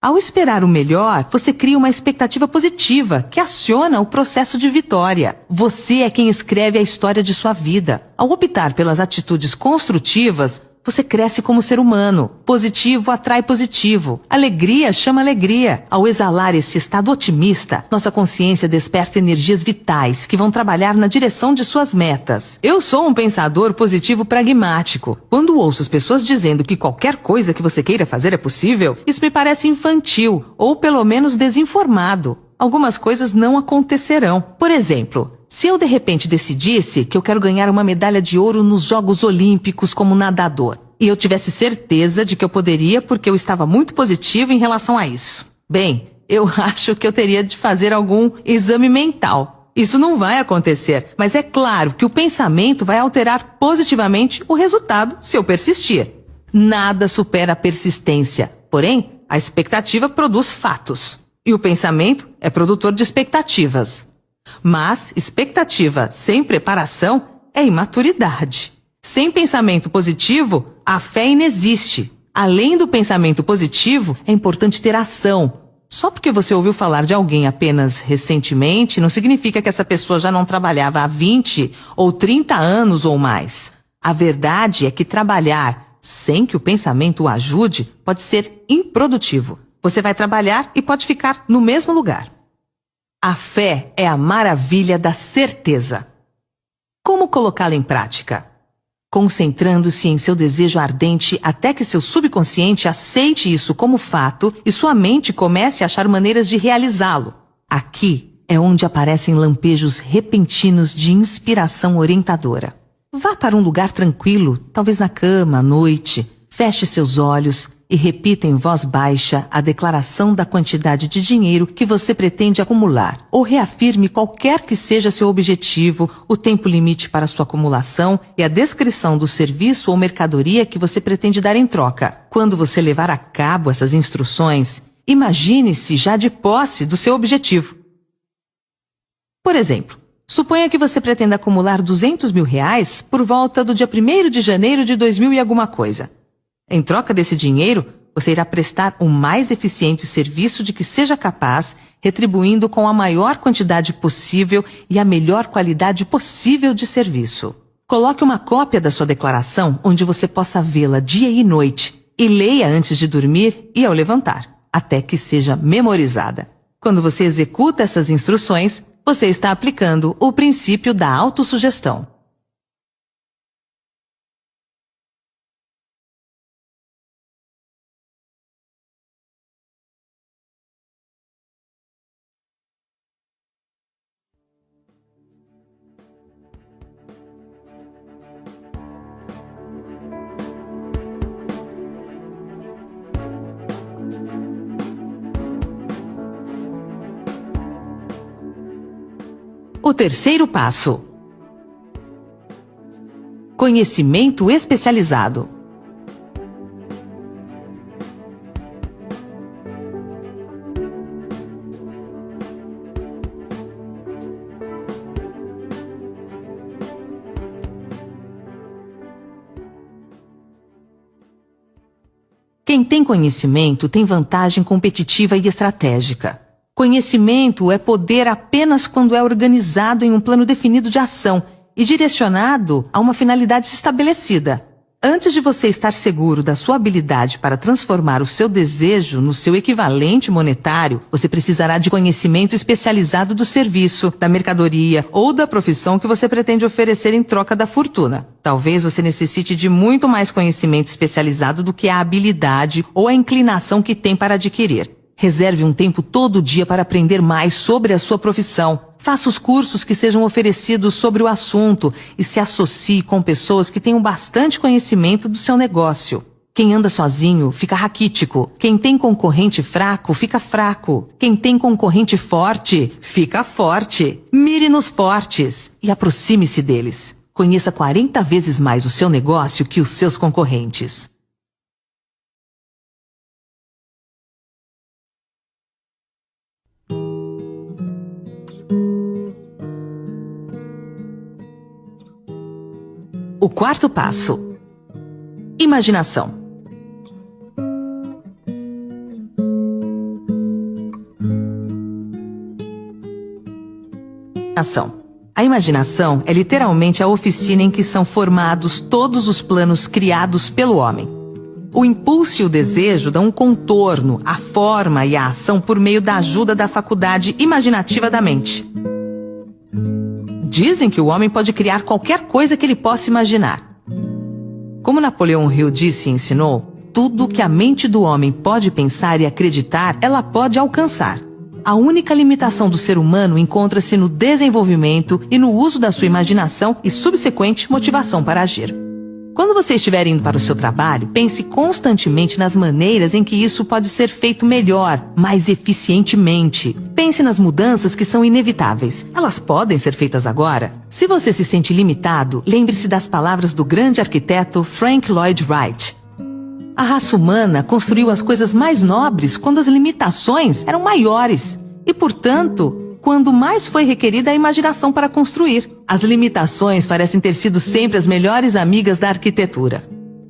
Speaker 1: Ao esperar o melhor, você cria uma expectativa positiva, que aciona o processo de vitória. Você é quem escreve a história de sua vida. Ao optar pelas atitudes construtivas, você cresce como ser humano. Positivo atrai positivo. Alegria chama alegria. Ao exalar esse estado otimista, nossa consciência desperta energias vitais que vão trabalhar na direção de suas metas. Eu sou um pensador positivo pragmático. Quando ouço as pessoas dizendo que qualquer coisa que você queira fazer é possível, isso me parece infantil, ou pelo menos desinformado. Algumas coisas não acontecerão. Por exemplo, se eu de repente decidisse que eu quero ganhar uma medalha de ouro nos Jogos Olímpicos como nadador, e eu tivesse certeza de que eu poderia porque eu estava muito positivo em relação a isso. Bem, eu acho que eu teria de fazer algum exame mental. Isso não vai acontecer, mas é claro que o pensamento vai alterar positivamente o resultado se eu persistir. Nada supera a persistência, porém, a expectativa produz fatos. E o pensamento é produtor de expectativas. Mas expectativa sem preparação é imaturidade. Sem pensamento positivo, a fé inexiste. Além do pensamento positivo, é importante ter ação. Só porque você ouviu falar de alguém apenas recentemente, não significa que essa pessoa já não trabalhava há 20 ou 30 anos ou mais. A verdade é que trabalhar sem que o pensamento o ajude pode ser improdutivo. Você vai trabalhar e pode ficar no mesmo lugar. A fé é a maravilha da certeza. Como colocá-la em prática? Concentrando-se em seu desejo ardente até que seu subconsciente aceite isso como fato e sua mente comece a achar maneiras de realizá-lo. Aqui é onde aparecem lampejos repentinos de inspiração orientadora. Vá para um lugar tranquilo, talvez na cama, à noite, feche seus olhos e repita em voz baixa a declaração da quantidade de dinheiro que você pretende acumular, ou reafirme qualquer que seja seu objetivo, o tempo limite para sua acumulação e a descrição do serviço ou mercadoria que você pretende dar em troca. Quando você levar a cabo essas instruções, imagine-se já de posse do seu objetivo. Por exemplo, suponha que você pretenda acumular R$200 mil por volta do dia 1º de janeiro de 2000 e alguma coisa. Em troca desse dinheiro, você irá prestar o mais eficiente serviço de que seja capaz, retribuindo com a maior quantidade possível e a melhor qualidade possível de serviço. Coloque uma cópia da sua declaração onde você possa vê-la dia e noite e leia antes de dormir e ao levantar, até que seja memorizada. Quando você executa essas instruções, você está aplicando o princípio da autossugestão. O terceiro passo: conhecimento especializado. Quem tem conhecimento tem vantagem competitiva e estratégica. Conhecimento é poder apenas quando é organizado em um plano definido de ação e direcionado a uma finalidade estabelecida. Antes de você estar seguro da sua habilidade para transformar o seu desejo no seu equivalente monetário, você precisará de conhecimento especializado do serviço, da mercadoria ou da profissão que você pretende oferecer em troca da fortuna. Talvez você necessite de muito mais conhecimento especializado do que a habilidade ou a inclinação que tem para adquirir. Reserve um tempo todo dia para aprender mais sobre a sua profissão. Faça os cursos que sejam oferecidos sobre o assunto e se associe com pessoas que tenham bastante conhecimento do seu negócio. Quem anda sozinho fica raquítico. Quem tem concorrente fraco fica fraco. Quem tem concorrente forte fica forte. Mire nos fortes e aproxime-se deles. Conheça 40 vezes mais o seu negócio que os seus concorrentes. O quarto passo: imaginação. A imaginação é literalmente a oficina em que são formados todos os planos criados pelo homem. O impulso e o desejo dão um contorno, a forma e a ação por meio da ajuda da faculdade imaginativa da mente. Dizem que o homem pode criar qualquer coisa que ele possa imaginar. Como Napoleão Hill disse e ensinou, tudo que a mente do homem pode pensar e acreditar, ela pode alcançar. A única limitação do ser humano encontra-se no desenvolvimento e no uso da sua imaginação e subsequente motivação para agir. Quando você estiver indo para o seu trabalho, pense constantemente nas maneiras em que isso pode ser feito melhor, mais eficientemente. Pense nas mudanças que são inevitáveis. Elas podem ser feitas agora. Se você se sente limitado, lembre-se das palavras do grande arquiteto Frank Lloyd Wright. A raça humana construiu as coisas mais nobres quando as limitações eram maiores e, portanto, quando mais foi requerida a imaginação para construir. As limitações parecem ter sido sempre as melhores amigas da arquitetura.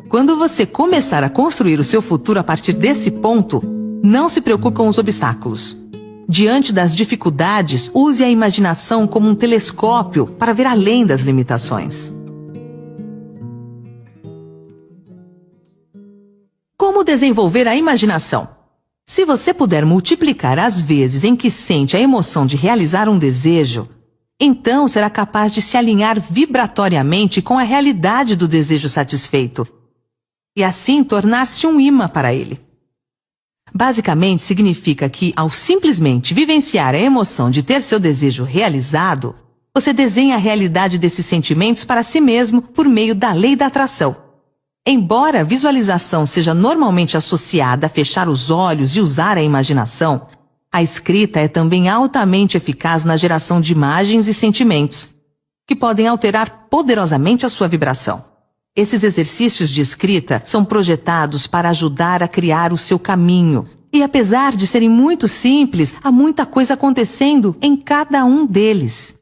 Speaker 1: Quando você começar a construir o seu futuro a partir desse ponto, não se preocupe com os obstáculos. Diante das dificuldades, use a imaginação como um telescópio para ver além das limitações. Como desenvolver a imaginação? Se você puder multiplicar as vezes em que sente a emoção de realizar um desejo, então será capaz de se alinhar vibratoriamente com a realidade do desejo satisfeito e assim tornar-se um imã para ele. Basicamente significa que, ao simplesmente vivenciar a emoção de ter seu desejo realizado, você desenha a realidade desses sentimentos para si mesmo por meio da lei da atração. Embora a visualização seja normalmente associada a fechar os olhos e usar a imaginação, a escrita é também altamente eficaz na geração de imagens e sentimentos, que podem alterar poderosamente a sua vibração. Esses exercícios de escrita são projetados para ajudar a criar o seu caminho, e apesar de serem muito simples, há muita coisa acontecendo em cada um deles.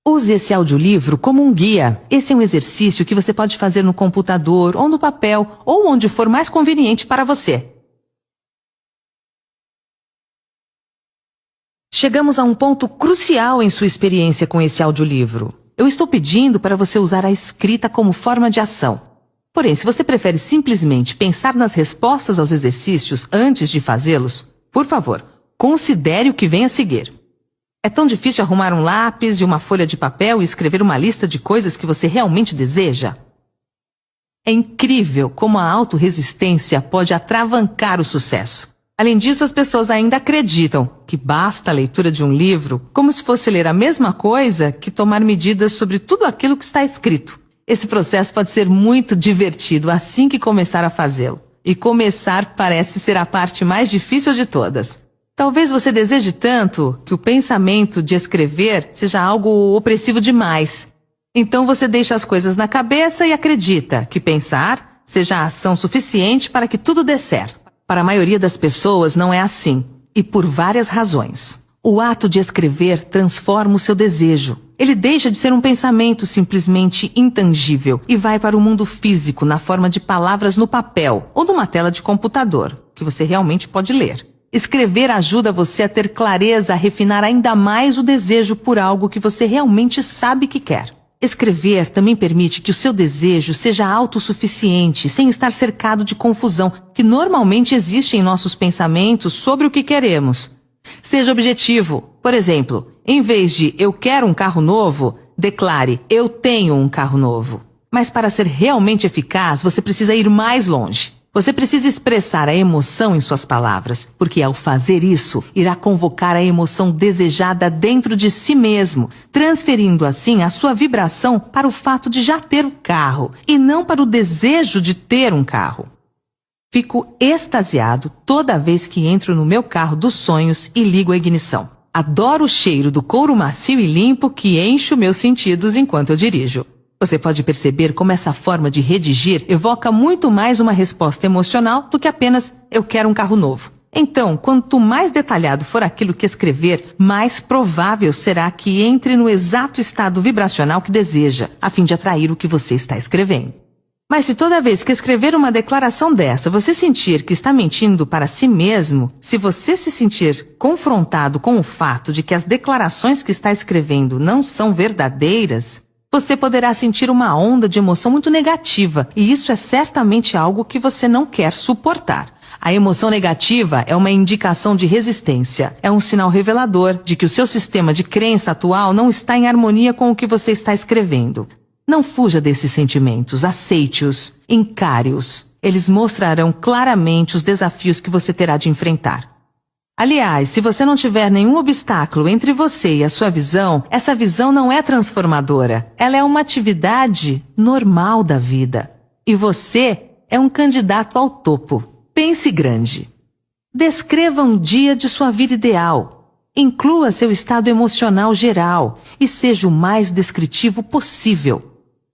Speaker 1: Use esse audiolivro como um guia. Esse é um exercício que você pode fazer no computador ou no papel, ou onde for mais conveniente para você. Chegamos a um ponto crucial em sua experiência com esse audiolivro. Eu estou pedindo para você usar a escrita como forma de ação. Porém, se você prefere simplesmente pensar nas respostas aos exercícios antes de fazê-los, por favor, considere o que vem a seguir. É tão difícil arrumar um lápis e uma folha de papel e escrever uma lista de coisas que você realmente deseja? É incrível como a autorresistência pode atravancar o sucesso. Além disso, as pessoas ainda acreditam que basta a leitura de um livro como se fosse ler a mesma coisa que tomar medidas sobre tudo aquilo que está escrito. Esse processo pode ser muito divertido assim que começar a fazê-lo. E começar parece ser a parte mais difícil de todas. Talvez você deseje tanto que o pensamento de escrever seja algo opressivo demais. Então você deixa as coisas na cabeça e acredita que pensar seja a ação suficiente para que tudo dê certo. Para a maioria das pessoas não é assim, e por várias razões. O ato de escrever transforma o seu desejo. Ele deixa de ser um pensamento simplesmente intangível e vai para o mundo físico na forma de palavras no papel ou numa tela de computador, que você realmente pode ler. Escrever ajuda você a ter clareza, a refinar ainda mais o desejo por algo que você realmente sabe que quer. Escrever também permite que o seu desejo seja autossuficiente, sem estar cercado de confusão, que normalmente existe em nossos pensamentos sobre o que queremos. Seja objetivo. Por exemplo, em vez de "eu quero um carro novo", declare "eu tenho um carro novo". Mas para ser realmente eficaz, você precisa ir mais longe. Você precisa expressar a emoção em suas palavras, porque ao fazer isso, irá convocar a emoção desejada dentro de si mesmo, transferindo assim a sua vibração para o fato de já ter o carro, e não para o desejo de ter um carro. Fico extasiado toda vez que entro no meu carro dos sonhos e ligo a ignição. Adoro o cheiro do couro macio e limpo que enche os meus sentidos enquanto eu dirijo. Você pode perceber como essa forma de redigir evoca muito mais uma resposta emocional do que apenas "eu quero um carro novo". Então, quanto mais detalhado for aquilo que escrever, mais provável será que entre no exato estado vibracional que deseja, a fim de atrair o que você está escrevendo. Mas se toda vez que escrever uma declaração dessa você sentir que está mentindo para si mesmo, se você se sentir confrontado com o fato de que as declarações que está escrevendo não são verdadeiras, você poderá sentir uma onda de emoção muito negativa, e isso é certamente algo que você não quer suportar. A emoção negativa é uma indicação de resistência. É um sinal revelador de que o seu sistema de crença atual não está em harmonia com o que você está escrevendo. Não fuja desses sentimentos, aceite-os, encare-os. Eles mostrarão claramente os desafios que você terá de enfrentar. Aliás, se você não tiver nenhum obstáculo entre você e a sua visão, essa visão não é transformadora. Ela é uma atividade normal da vida. E você é um candidato ao topo. Pense grande. Descreva um dia de sua vida ideal. Inclua seu estado emocional geral e seja o mais descritivo possível.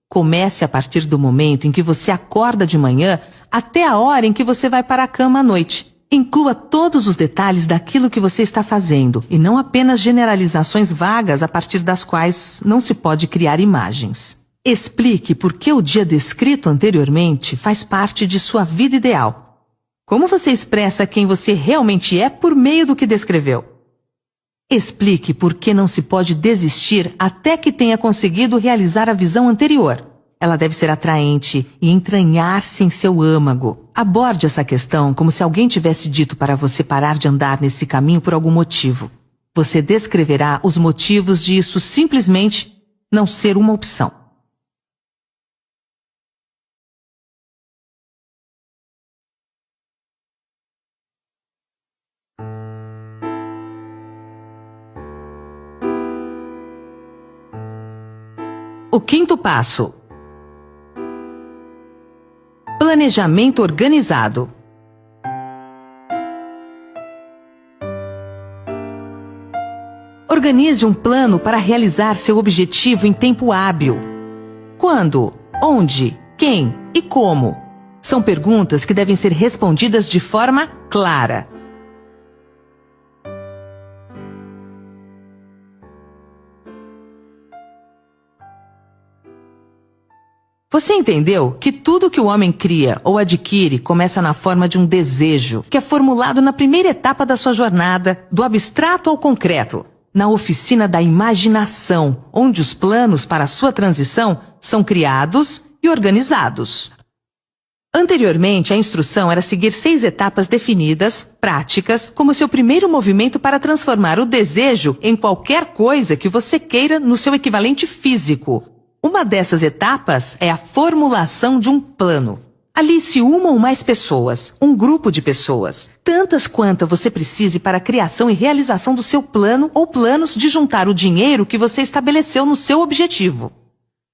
Speaker 1: Comece a partir do momento em que você acorda de manhã até a hora em que você vai para a cama à noite. Inclua todos os detalhes daquilo que você está fazendo e não apenas generalizações vagas a partir das quais não se pode criar imagens. Explique por que o dia descrito anteriormente faz parte de sua vida ideal. Como você expressa quem você realmente é por meio do que descreveu? Explique por que não se pode desistir até que tenha conseguido realizar a visão anterior. Ela deve ser atraente e entranhar-se em seu âmago. Aborde essa questão como se alguém tivesse dito para você parar de andar nesse caminho por algum motivo. Você descreverá os motivos de isso simplesmente não ser uma opção. O quinto passo: planejamento organizado. Organize um plano para realizar seu objetivo em tempo hábil. Quando, onde, quem e como? São perguntas que devem ser respondidas de forma clara. Você entendeu que tudo que o homem cria ou adquire começa na forma de um desejo, que é formulado na primeira etapa da sua jornada, do abstrato ao concreto, na oficina da imaginação, onde os planos para a sua transição são criados e organizados. Anteriormente, a instrução era seguir 6 etapas definidas, práticas, como seu primeiro movimento para transformar o desejo em qualquer coisa que você queira no seu equivalente físico. Uma dessas etapas é a formulação de um plano. Alice uma ou mais pessoas, um grupo de pessoas, tantas quantas você precise para a criação e realização do seu plano ou planos de juntar o dinheiro que você estabeleceu no seu objetivo.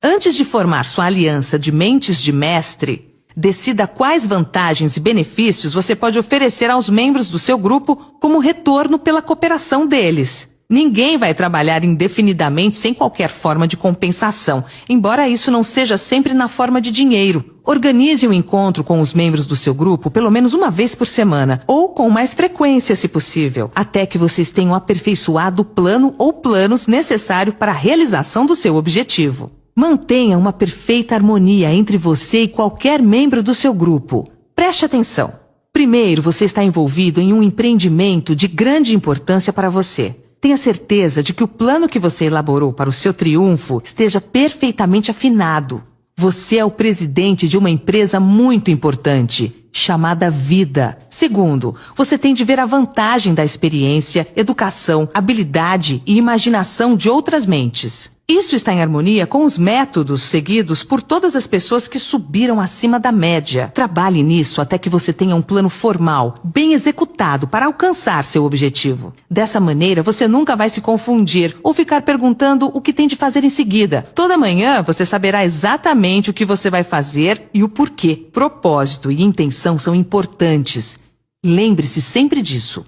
Speaker 1: Antes de formar sua aliança de mentes de mestre, decida quais vantagens e benefícios você pode oferecer aos membros do seu grupo como retorno pela cooperação deles. Ninguém vai trabalhar indefinidamente sem qualquer forma de compensação, embora isso não seja sempre na forma de dinheiro. Organize um encontro com os membros do seu grupo pelo menos uma vez por semana, ou com mais frequência, se possível, até que vocês tenham aperfeiçoado o plano ou planos necessário para a realização do seu objetivo. Mantenha uma perfeita harmonia entre você e qualquer membro do seu grupo. Preste atenção. Primeiro, você está envolvido em um empreendimento de grande importância para você. Tenha certeza de que o plano que você elaborou para o seu triunfo esteja perfeitamente afinado. Você é o presidente de uma empresa muito importante, chamada vida. Segundo, você tem de ver a vantagem da experiência, educação, habilidade e imaginação de outras mentes. Isso está em harmonia com os métodos seguidos por todas as pessoas que subiram acima da média. Trabalhe nisso até que você tenha um plano formal, bem executado para alcançar seu objetivo. Dessa maneira, você nunca vai se confundir ou ficar perguntando o que tem de fazer em seguida. Toda manhã, você saberá exatamente o que você vai fazer e o porquê. Propósito e intenção são importantes. Lembre-se sempre disso.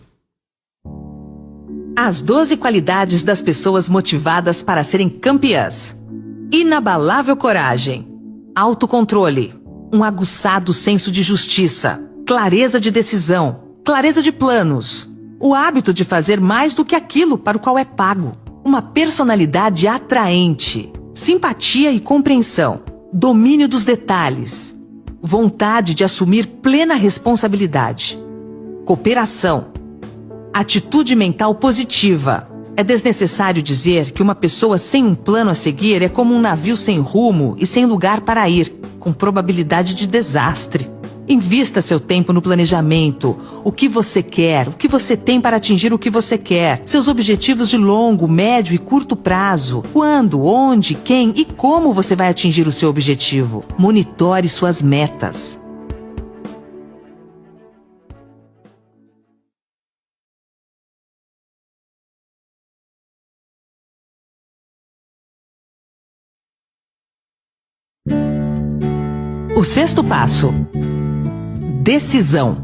Speaker 1: As 12 qualidades das pessoas motivadas para serem campeãs. Inabalável coragem, autocontrole, um aguçado senso de justiça, clareza de decisão, clareza de planos, o hábito de fazer mais do que aquilo para o qual é pago, uma personalidade atraente, simpatia e compreensão, domínio dos detalhes, vontade de assumir plena responsabilidade, cooperação, atitude mental positiva. É desnecessário dizer que uma pessoa sem um plano a seguir é como um navio sem rumo e sem lugar para ir, com probabilidade de desastre. Invista seu tempo no planejamento. O que você quer, o que você tem para atingir o que você quer, seus objetivos de longo, médio e curto prazo. Quando, onde, quem e como você vai atingir o seu objetivo. Monitore suas metas. O sexto passo: decisão.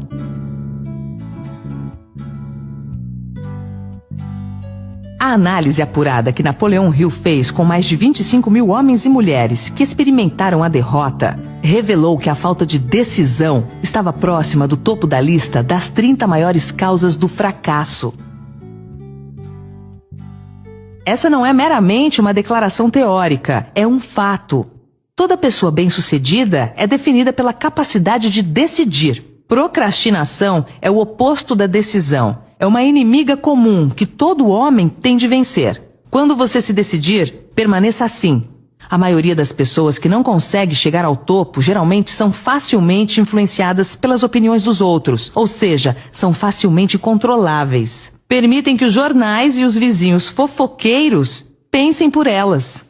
Speaker 1: A análise apurada que Napoleão Hill fez com mais de 25 mil homens e mulheres que experimentaram a derrota revelou que a falta de decisão estava próxima do topo da lista das 30 maiores causas do fracasso. Essa não é meramente uma declaração teórica, é um fato. Toda pessoa bem-sucedida é definida pela capacidade de decidir. Procrastinação é o oposto da decisão. É uma inimiga comum que todo homem tem de vencer. Quando você se decidir, permaneça assim. A maioria das pessoas que não consegue chegar ao topo geralmente são facilmente influenciadas pelas opiniões dos outros, ou seja, são facilmente controláveis. Permitem que os jornais e os vizinhos fofoqueiros pensem por elas.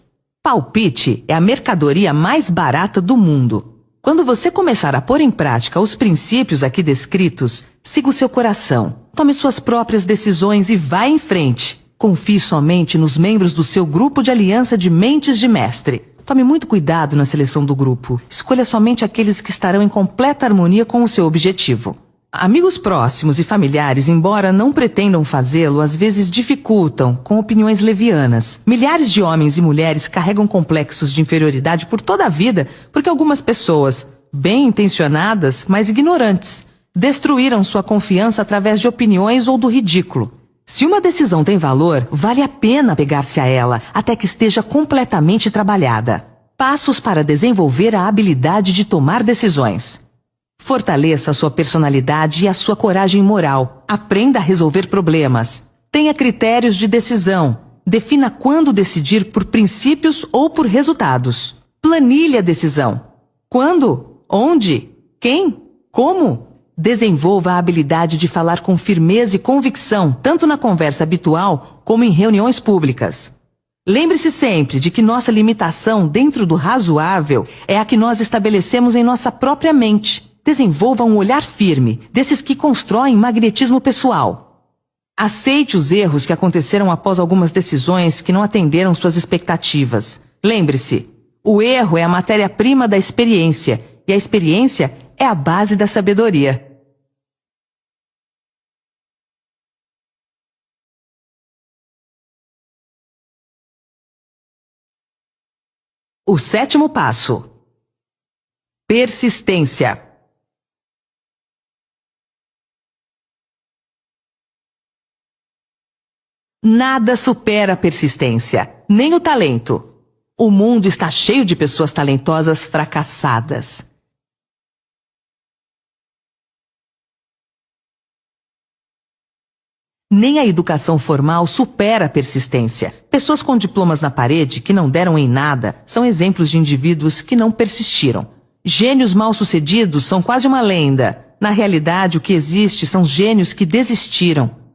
Speaker 1: Palpite é a mercadoria mais barata do mundo. Quando você começar a pôr em prática os princípios aqui descritos, siga o seu coração. Tome suas próprias decisões e vá em frente. Confie somente nos membros do seu grupo de aliança de mentes de mestre. Tome muito cuidado na seleção do grupo. Escolha somente aqueles que estarão em completa harmonia com o seu objetivo. Amigos próximos e familiares, embora não pretendam fazê-lo, às vezes dificultam com opiniões levianas. Milhares de homens e mulheres carregam complexos de inferioridade por toda a vida porque algumas pessoas, bem intencionadas, mas ignorantes, destruíram sua confiança através de opiniões ou do ridículo. Se uma decisão tem valor, vale a pena pegar-se a ela até que esteja completamente trabalhada. Passos para desenvolver a habilidade de tomar decisões. Fortaleça a sua personalidade e a sua coragem moral. Aprenda a resolver problemas. Tenha critérios de decisão. Defina quando decidir por princípios ou por resultados. Planilhe a decisão. Quando? Onde? Quem? Como? Desenvolva a habilidade de falar com firmeza e convicção, tanto na conversa habitual como em reuniões públicas. Lembre-se sempre de que nossa limitação dentro do razoável é a que nós estabelecemos em nossa própria mente. Desenvolva um olhar firme, desses que constroem magnetismo pessoal. Aceite os erros que aconteceram após algumas decisões que não atenderam suas expectativas. Lembre-se, o erro é a matéria-prima da experiência, e a experiência é a base da sabedoria. O sétimo passo: persistência. Nada supera a persistência, nem o talento. O mundo está cheio de pessoas talentosas fracassadas. Nem a educação formal supera a persistência. Pessoas com diplomas na parede que não deram em nada são exemplos de indivíduos que não persistiram. Gênios mal-sucedidos são quase uma lenda. Na realidade, o que existe são gênios que desistiram.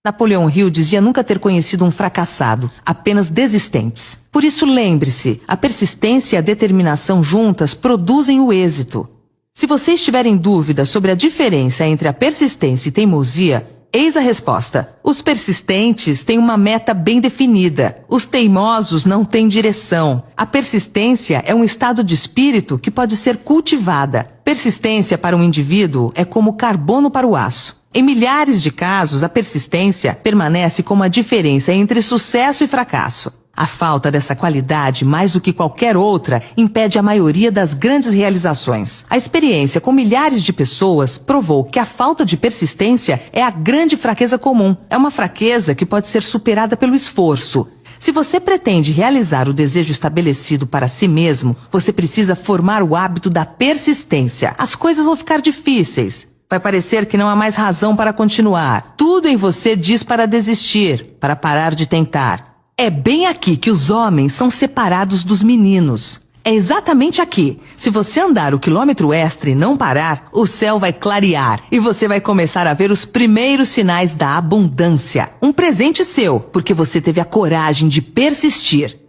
Speaker 1: Napoleão Hill dizia nunca ter conhecido um fracassado, apenas desistentes. Por isso lembre-se, a persistência e a determinação juntas produzem o êxito. Se você estiver em dúvida sobre a diferença entre a persistência e teimosia, eis a resposta. Os persistentes têm uma meta bem definida. Os teimosos não têm direção. A persistência é um estado de espírito que pode ser cultivada. Persistência para um indivíduo é como carbono para o aço. Em milhares de casos, a persistência permanece como a diferença entre sucesso e fracasso. A falta dessa qualidade, mais do que qualquer outra, impede a maioria das grandes realizações. A experiência com milhares de pessoas provou que a falta de persistência é a grande fraqueza comum. É uma fraqueza que pode ser superada pelo esforço. Se você pretende realizar o desejo estabelecido para si mesmo, você precisa formar o hábito da persistência. As coisas vão ficar difíceis. Vai parecer que não há mais razão para continuar. Tudo em você diz para desistir, para parar de tentar. É bem aqui que os homens são separados dos meninos. É exatamente aqui. Se você andar o quilômetro extra e não parar, o céu vai clarear e você vai começar a ver os primeiros sinais da abundância. Um presente seu, porque você teve a coragem de persistir.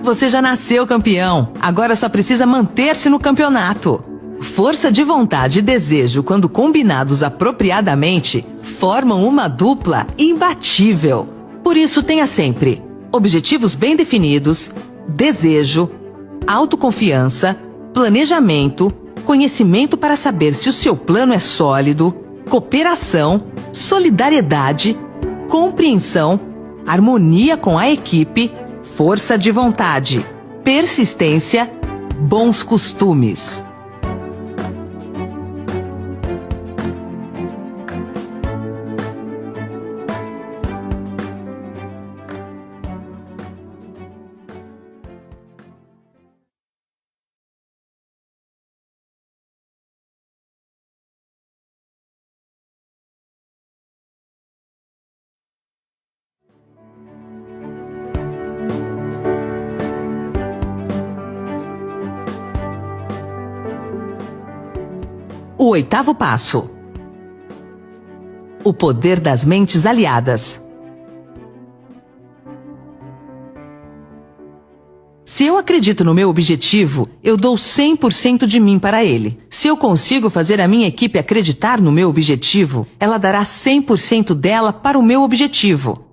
Speaker 1: Você já nasceu campeão, agora só precisa manter-se no campeonato. Força de vontade e desejo, quando combinados apropriadamente, formam uma dupla imbatível. Por isso tenha sempre objetivos bem definidos, desejo, autoconfiança, planejamento, conhecimento para saber se o seu plano é sólido, cooperação, solidariedade, compreensão, harmonia com a equipe, força de vontade, persistência, bons costumes. O 8º passo. O poder das mentes aliadas. Se eu acredito no meu objetivo, eu dou 100% de mim para ele. Se eu consigo fazer a minha equipe acreditar no meu objetivo, ela dará 100% dela para o meu objetivo.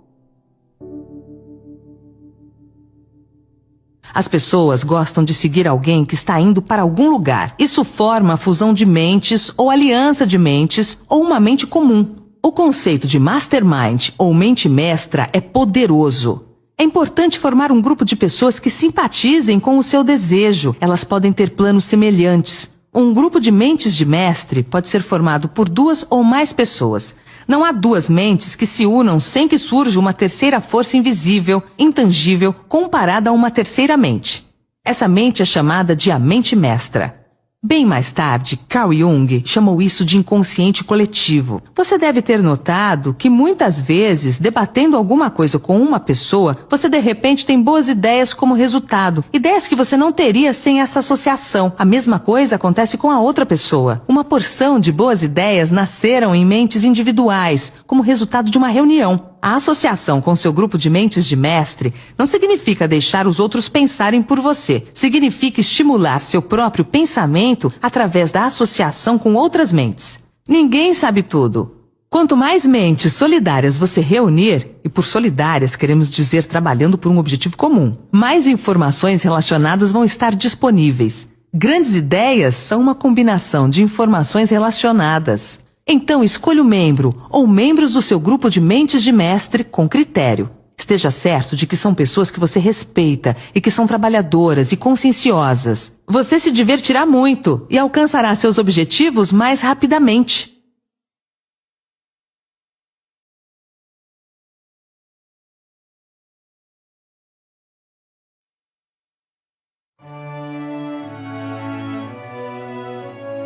Speaker 1: As pessoas gostam de seguir alguém que está indo para algum lugar. Isso forma a fusão de mentes, ou aliança de mentes, ou uma mente comum. O conceito de mastermind ou mente mestra é poderoso. É importante formar um grupo de pessoas que simpatizem com o seu desejo. Elas podem ter planos semelhantes. Um grupo de mentes de mestre pode ser formado por 2 ou mais pessoas. Não há 2 mentes que se unam sem que surja uma terceira força invisível, intangível, comparada a uma terceira mente. Essa mente é chamada de a mente mestra. Bem mais tarde, Carl Jung chamou isso de inconsciente coletivo. Você deve ter notado que muitas vezes, debatendo alguma coisa com uma pessoa, você de repente tem boas ideias como resultado. Ideias que você não teria sem essa associação. A mesma coisa acontece com a outra pessoa. Uma porção de boas ideias nasceram em mentes individuais, como resultado de uma reunião. A associação com seu grupo de mentes de mestre não significa deixar os outros pensarem por você. Significa estimular seu próprio pensamento através da associação com outras mentes. Ninguém sabe tudo. Quanto mais mentes solidárias você reunir, e por solidárias queremos dizer trabalhando por um objetivo comum, mais informações relacionadas vão estar disponíveis. Grandes ideias são uma combinação de informações relacionadas. Então escolha o membro ou membros do seu grupo de mentes de mestre com critério. Esteja certo de que são pessoas que você respeita e que são trabalhadoras e conscienciosas. Você se divertirá muito e alcançará seus objetivos mais rapidamente.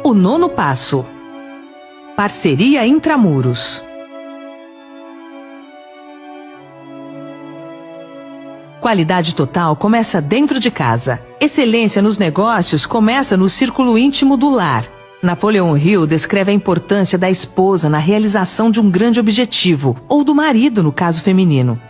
Speaker 1: O 9º passo. Parceria intramuros. Qualidade total começa dentro de casa. Excelência nos negócios começa no círculo íntimo do lar. Napoleon Hill descreve a importância da esposa na realização de um grande objetivo, ou do marido no caso feminino.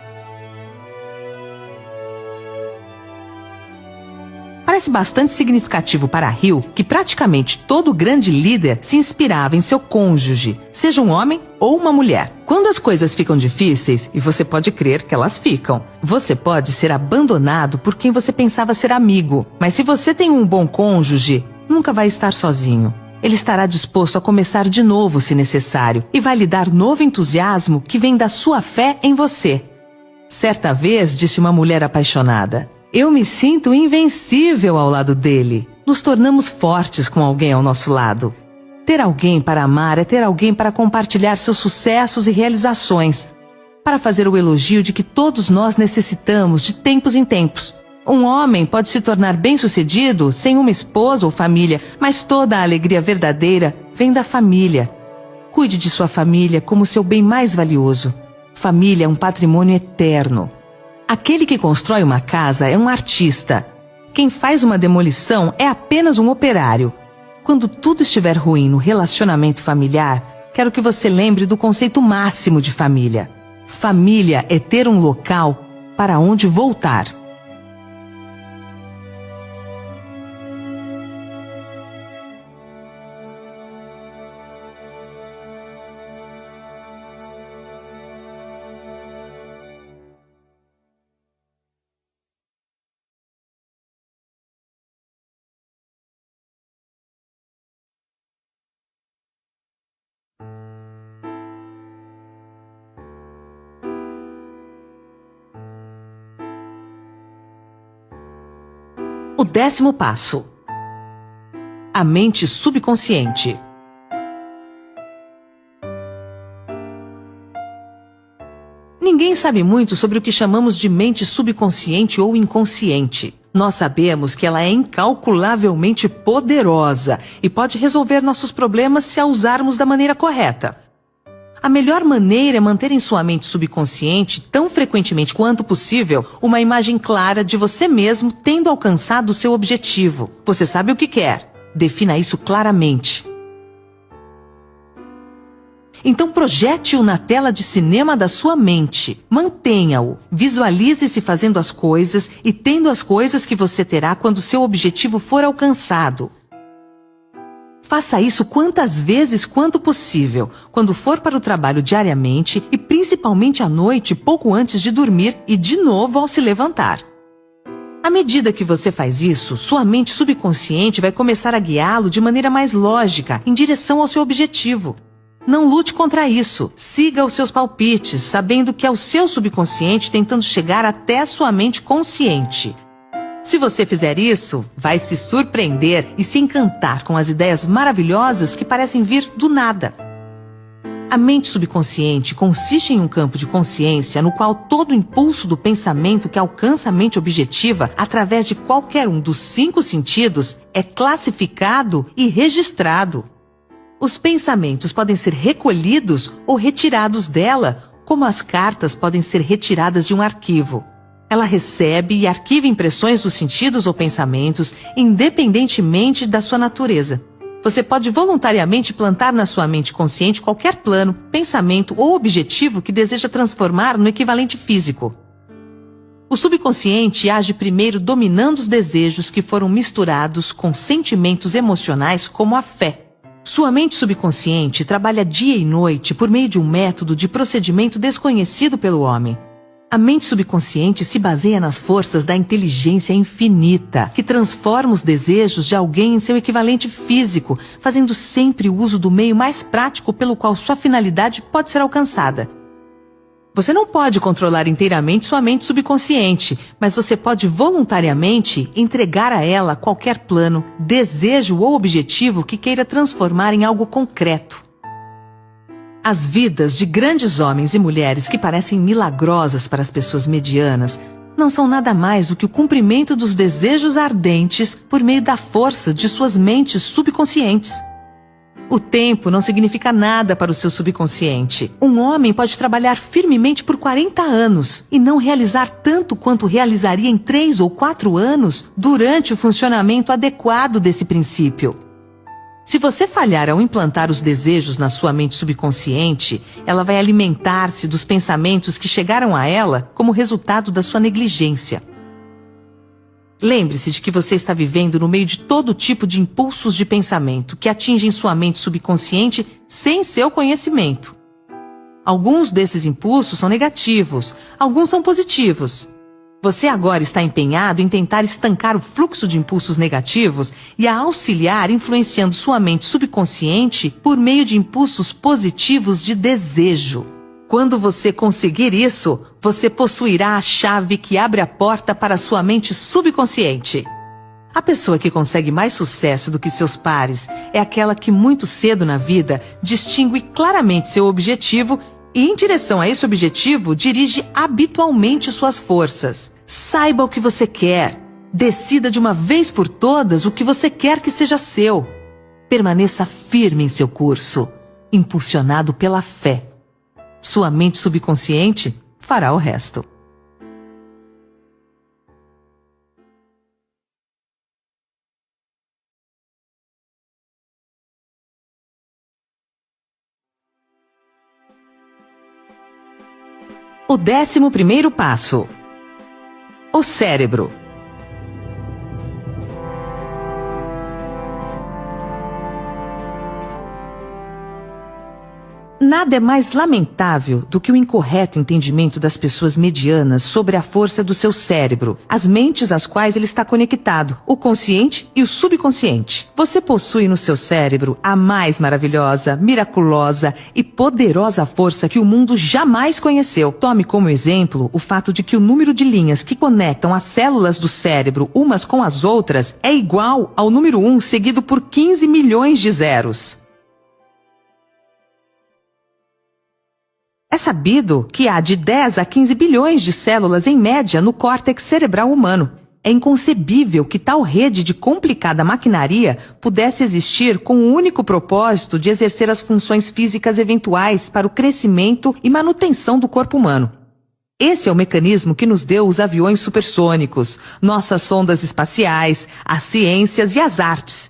Speaker 1: Parece bastante significativo para Hill que praticamente todo grande líder se inspirava em seu cônjuge, seja um homem ou uma mulher. Quando as coisas ficam difíceis, e você pode crer que elas ficam, você pode ser abandonado por quem você pensava ser amigo. Mas se você tem um bom cônjuge, nunca vai estar sozinho. Ele estará disposto a começar de novo se necessário e vai lhe dar novo entusiasmo que vem da sua fé em você. Certa vez, disse uma mulher apaixonada: "Eu me sinto invencível ao lado dele." Nos tornamos fortes com alguém ao nosso lado. Ter alguém para amar é ter alguém para compartilhar seus sucessos e realizações, para fazer o elogio de que todos nós necessitamos de tempos em tempos. Um homem pode se tornar bem-sucedido sem uma esposa ou família, mas toda a alegria verdadeira vem da família. Cuide de sua família como seu bem mais valioso. Família é um patrimônio eterno. Aquele que constrói uma casa é um artista. Quem faz uma demolição é apenas um operário. Quando tudo estiver ruim no relacionamento familiar, quero que você lembre do conceito máximo de família. Família é ter um local para onde voltar. O 10º passo: a mente subconsciente. Ninguém sabe muito sobre o que chamamos de mente subconsciente ou inconsciente. Nós sabemos que ela é incalculavelmente poderosa e pode resolver nossos problemas se a usarmos da maneira correta. A melhor maneira é manter em sua mente subconsciente, tão frequentemente quanto possível, uma imagem clara de você mesmo tendo alcançado o seu objetivo. Você sabe o que quer. Defina isso claramente. Então projete-o na tela de cinema da sua mente. Mantenha-o. Visualize-se fazendo as coisas e tendo as coisas que você terá quando seu objetivo for alcançado. Faça isso quantas vezes quanto possível, quando for para o trabalho diariamente e principalmente à noite, pouco antes de dormir e de novo ao se levantar. À medida que você faz isso, sua mente subconsciente vai começar a guiá-lo de maneira mais lógica, em direção ao seu objetivo. Não lute contra isso. Siga os seus palpites, sabendo que é o seu subconsciente tentando chegar até a sua mente consciente. Se você fizer isso, vai se surpreender e se encantar com as ideias maravilhosas que parecem vir do nada. A mente subconsciente consiste em um campo de consciência no qual todo impulso do pensamento que alcança a mente objetiva através de qualquer um dos 5 sentidos é classificado e registrado. Os pensamentos podem ser recolhidos ou retirados dela, como as cartas podem ser retiradas de um arquivo. Ela recebe e arquiva impressões dos sentidos ou pensamentos, independentemente da sua natureza. Você pode voluntariamente plantar na sua mente consciente qualquer plano, pensamento ou objetivo que deseja transformar no equivalente físico. O subconsciente age primeiro dominando os desejos que foram misturados com sentimentos emocionais como a fé. Sua mente subconsciente trabalha dia e noite por meio de um método de procedimento desconhecido pelo homem. A mente subconsciente se baseia nas forças da inteligência infinita, que transforma os desejos de alguém em seu equivalente físico, fazendo sempre uso do meio mais prático pelo qual sua finalidade pode ser alcançada. Você não pode controlar inteiramente sua mente subconsciente, mas você pode voluntariamente entregar a ela qualquer plano, desejo ou objetivo que queira transformar em algo concreto. As vidas de grandes homens e mulheres que parecem milagrosas para as pessoas medianas não são nada mais do que o cumprimento dos desejos ardentes por meio da força de suas mentes subconscientes. O tempo não significa nada para o seu subconsciente. Um homem pode trabalhar firmemente por 40 anos e não realizar tanto quanto realizaria em 3 ou 4 anos durante o funcionamento adequado desse princípio. Se você falhar ao implantar os desejos na sua mente subconsciente, ela vai alimentar-se dos pensamentos que chegaram a ela como resultado da sua negligência. Lembre-se de que você está vivendo no meio de todo tipo de impulsos de pensamento que atingem sua mente subconsciente sem seu conhecimento. Alguns desses impulsos são negativos, alguns são positivos. Você agora está empenhado em tentar estancar o fluxo de impulsos negativos e a auxiliar influenciando sua mente subconsciente por meio de impulsos positivos de desejo. Quando você conseguir isso, você possuirá a chave que abre a porta para sua mente subconsciente. A pessoa que consegue mais sucesso do que seus pares é aquela que muito cedo na vida distingue claramente seu objetivo e, em direção a esse objetivo, dirige habitualmente suas forças. Saiba o que você quer. Decida de uma vez por todas o que você quer que seja seu. Permaneça firme em seu curso, impulsionado pela fé. Sua mente subconsciente fará o resto. O 11º passo: o cérebro. Nada é mais lamentável do que o incorreto entendimento das pessoas medianas sobre a força do seu cérebro, as mentes às quais ele está conectado, o consciente e o subconsciente. Você possui no seu cérebro a mais maravilhosa, miraculosa e poderosa força que o mundo jamais conheceu. Tome como exemplo o fato de que o número de linhas que conectam as células do cérebro umas com as outras é igual ao número 1 seguido por 15 milhões de zeros. É sabido que há de 10 a 15 bilhões de células em média no córtex cerebral humano. É inconcebível que tal rede de complicada maquinaria pudesse existir com o único propósito de exercer as funções físicas eventuais para o crescimento e manutenção do corpo humano. Esse é o mecanismo que nos deu os aviões supersônicos, nossas sondas espaciais, as ciências e as artes.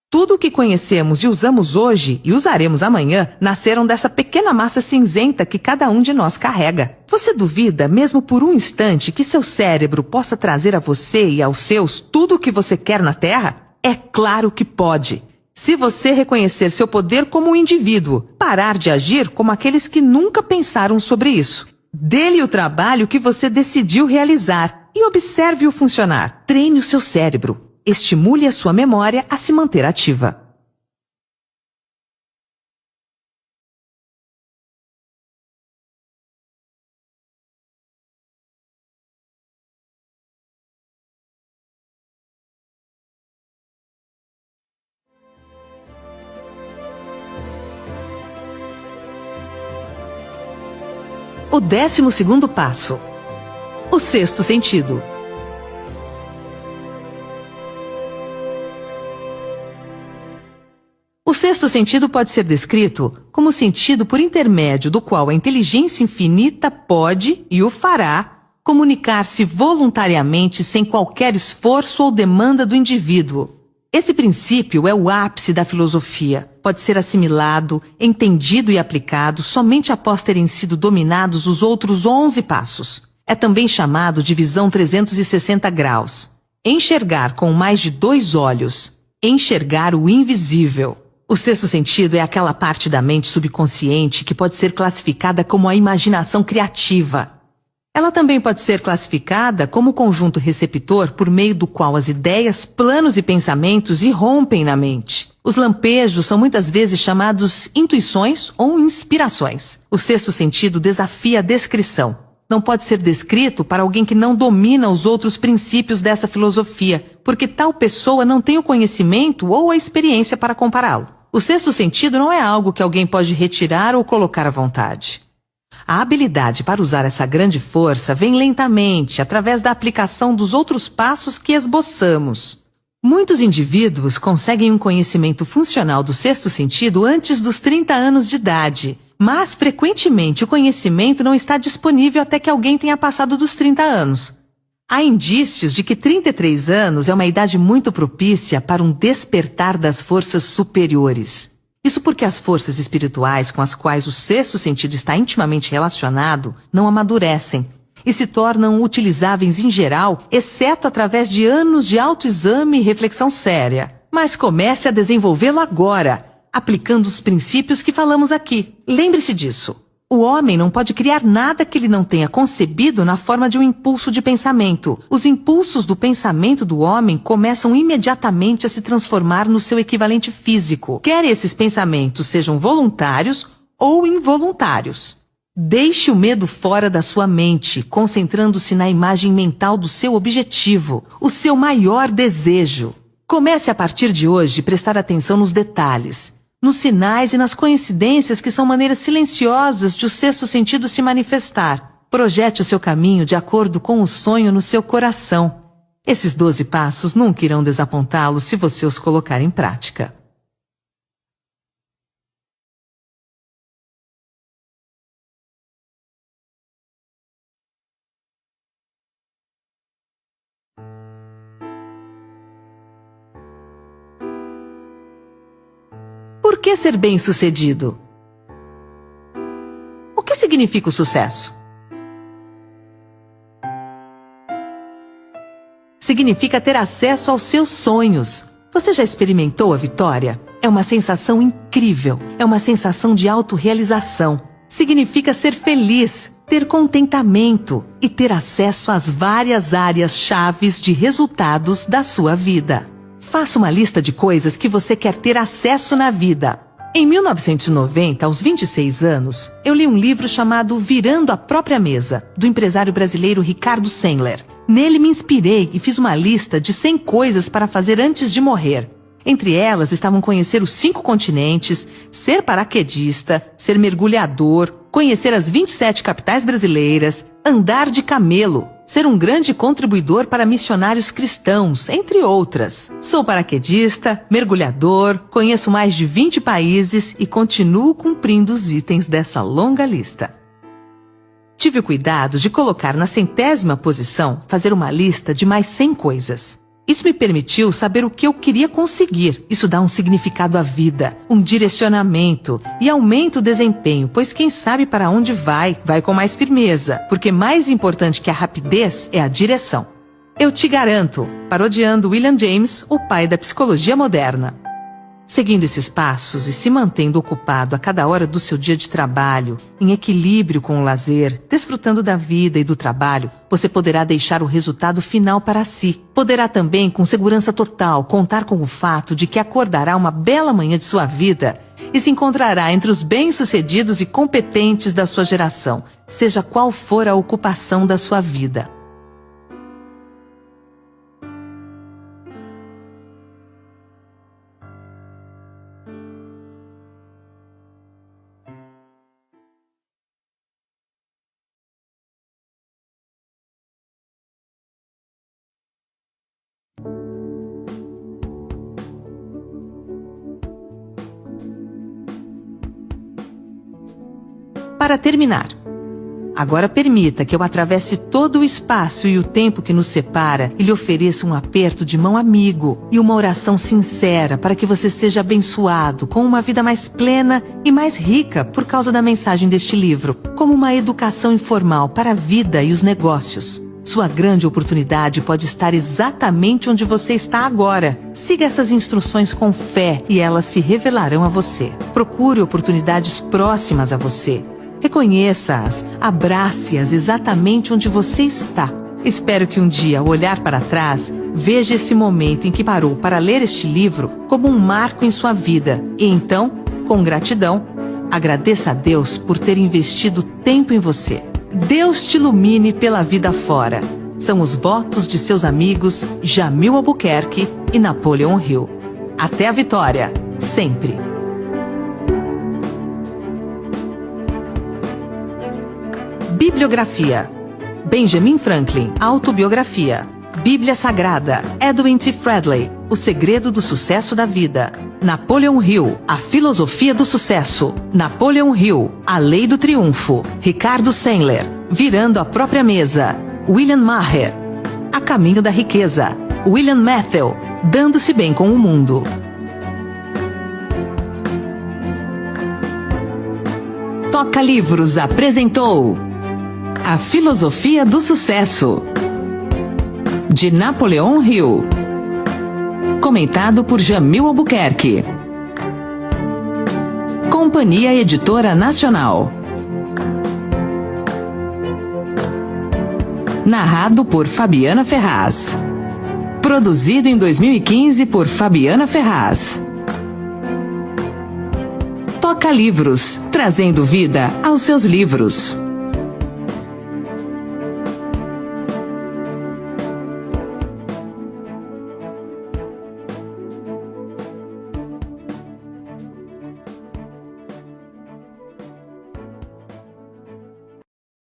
Speaker 1: Tudo o que conhecemos e usamos hoje e usaremos amanhã nasceram dessa pequena massa cinzenta que cada um de nós carrega. Você duvida, mesmo por um instante, que seu cérebro possa trazer a você e aos seus tudo o que você quer na Terra? É claro que pode. Se você reconhecer seu poder como um indivíduo, parar de agir como aqueles que nunca pensaram sobre isso. Dê-lhe o trabalho que você decidiu realizar e observe-o funcionar. Treine o seu cérebro. Estimule a sua memória a se manter ativa. O 12º passo. O sexto sentido. O sexto sentido pode ser descrito como o sentido por intermédio do qual a inteligência infinita pode, e o fará, comunicar-se voluntariamente sem qualquer esforço ou demanda do indivíduo. Esse princípio é o ápice da filosofia. Pode ser assimilado, entendido e aplicado somente após terem sido dominados os outros 11 passos. É também chamado de visão 360 graus. Enxergar com mais de 2 olhos. Enxergar o invisível. O sexto sentido é aquela parte da mente subconsciente que pode ser classificada como a imaginação criativa. Ela também pode ser classificada como o conjunto receptor por meio do qual as ideias, planos e pensamentos irrompem na mente. Os lampejos são muitas vezes chamados intuições ou inspirações. O sexto sentido desafia a descrição. Não pode ser descrito para alguém que não domina os outros princípios dessa filosofia, porque tal pessoa não tem o conhecimento ou a experiência para compará-lo. O sexto sentido não é algo que alguém pode retirar ou colocar à vontade. A habilidade para usar essa grande força vem lentamente, através da aplicação dos outros passos que esboçamos. Muitos indivíduos conseguem um conhecimento funcional do sexto sentido antes dos 30 anos de idade, mas frequentemente o conhecimento não está disponível até que alguém tenha passado dos 30 anos. Há indícios de que 33 anos é uma idade muito propícia para um despertar das forças superiores. Isso porque as forças espirituais com as quais o sexto sentido está intimamente relacionado não amadurecem e se tornam utilizáveis em geral, exceto através de anos de autoexame e reflexão séria. Mas comece a desenvolvê-lo agora, aplicando os princípios que falamos aqui. Lembre-se disso. O homem não pode criar nada que ele não tenha concebido na forma de um impulso de pensamento. Os impulsos do pensamento do homem começam imediatamente a se transformar no seu equivalente físico, quer esses pensamentos sejam voluntários ou involuntários. Deixe o medo fora da sua mente, concentrando-se na imagem mental do seu objetivo, o seu maior desejo. Comece a partir de hoje a prestar atenção nos detalhes, nos sinais e nas coincidências que são maneiras silenciosas de o sexto sentido se manifestar. Projete o seu caminho de acordo com o sonho no seu coração. Esses 12 passos nunca irão desapontá-lo se você os colocar em prática. Por que ser bem-sucedido? O que significa o sucesso? Significa ter acesso aos seus sonhos. Você já experimentou a vitória? É É uma sensação incrível, é uma sensação de autorrealização. Significa ser feliz, ter contentamento e ter acesso às várias áreas chaves de resultados da sua vida. Faça uma lista de coisas que você quer ter acesso na vida. Em 1990, aos 26 anos, eu li um livro chamado Virando a Própria Mesa, do empresário brasileiro Ricardo Sandler. Nele me inspirei e fiz uma lista de 100 coisas para fazer antes de morrer. Entre elas estavam conhecer os 5 continentes, ser paraquedista, ser mergulhador, conhecer as 27 capitais brasileiras, andar de camelo, ser um grande contribuidor para missionários cristãos, entre outras. Sou paraquedista, mergulhador, conheço mais de 20 países e continuo cumprindo os itens dessa longa lista. Tive o cuidado de colocar na 100ª posição, fazer uma lista de mais 100 coisas. Isso me permitiu saber o que eu queria conseguir. Isso dá um significado à vida, um direcionamento e aumenta o desempenho, pois quem sabe para onde vai com mais firmeza, porque mais importante que a rapidez é a direção. Eu te garanto, parodiando William James, o pai da psicologia moderna. Seguindo esses passos e se mantendo ocupado a cada hora do seu dia de trabalho, em equilíbrio com o lazer, desfrutando da vida e do trabalho, você poderá deixar o resultado final para si. Poderá também, com segurança total, contar com o fato de que acordará uma bela manhã de sua vida e se encontrará entre os bem-sucedidos e competentes da sua geração, seja qual for a ocupação da sua vida. Para terminar, agora permita que eu atravesse todo o espaço e o tempo que nos separa e lhe ofereça um aperto de mão amigo e uma oração sincera para que você seja abençoado com uma vida mais plena e mais rica por causa da mensagem deste livro, como uma educação informal para a vida e os negócios. Sua grande oportunidade pode estar exatamente onde você está agora. Siga essas instruções com fé e elas se revelarão a você. Procure oportunidades próximas a você. Reconheça-as, abrace-as exatamente onde você está. Espero que um dia, ao olhar para trás, veja esse momento em que parou para ler este livro como um marco em sua vida e então, com gratidão, agradeça a Deus por ter investido tempo em você. Deus te ilumine pela vida fora. São os votos de seus amigos Jamil Albuquerque e Napoleon Hill. Até a vitória, sempre! Bibliografia: Benjamin Franklin, autobiografia. Bíblia Sagrada, Edwin T. Fredley, O Segredo do Sucesso da Vida. Napoleon Hill, A Filosofia do Sucesso. Napoleon Hill, A Lei do Triunfo. Ricardo Sandler, Virando a Própria Mesa. William Maher, A Caminho da Riqueza. William Matthau, Dando-se Bem com o Mundo. Toca Livros apresentou A Filosofia do Sucesso, de Napoleon Hill. Comentado por Jamil Albuquerque. Companhia Editora Nacional. Narrado por Fabiana Ferraz. Produzido em 2015 por Fabiana Ferraz. Toca Livros, trazendo vida aos seus livros.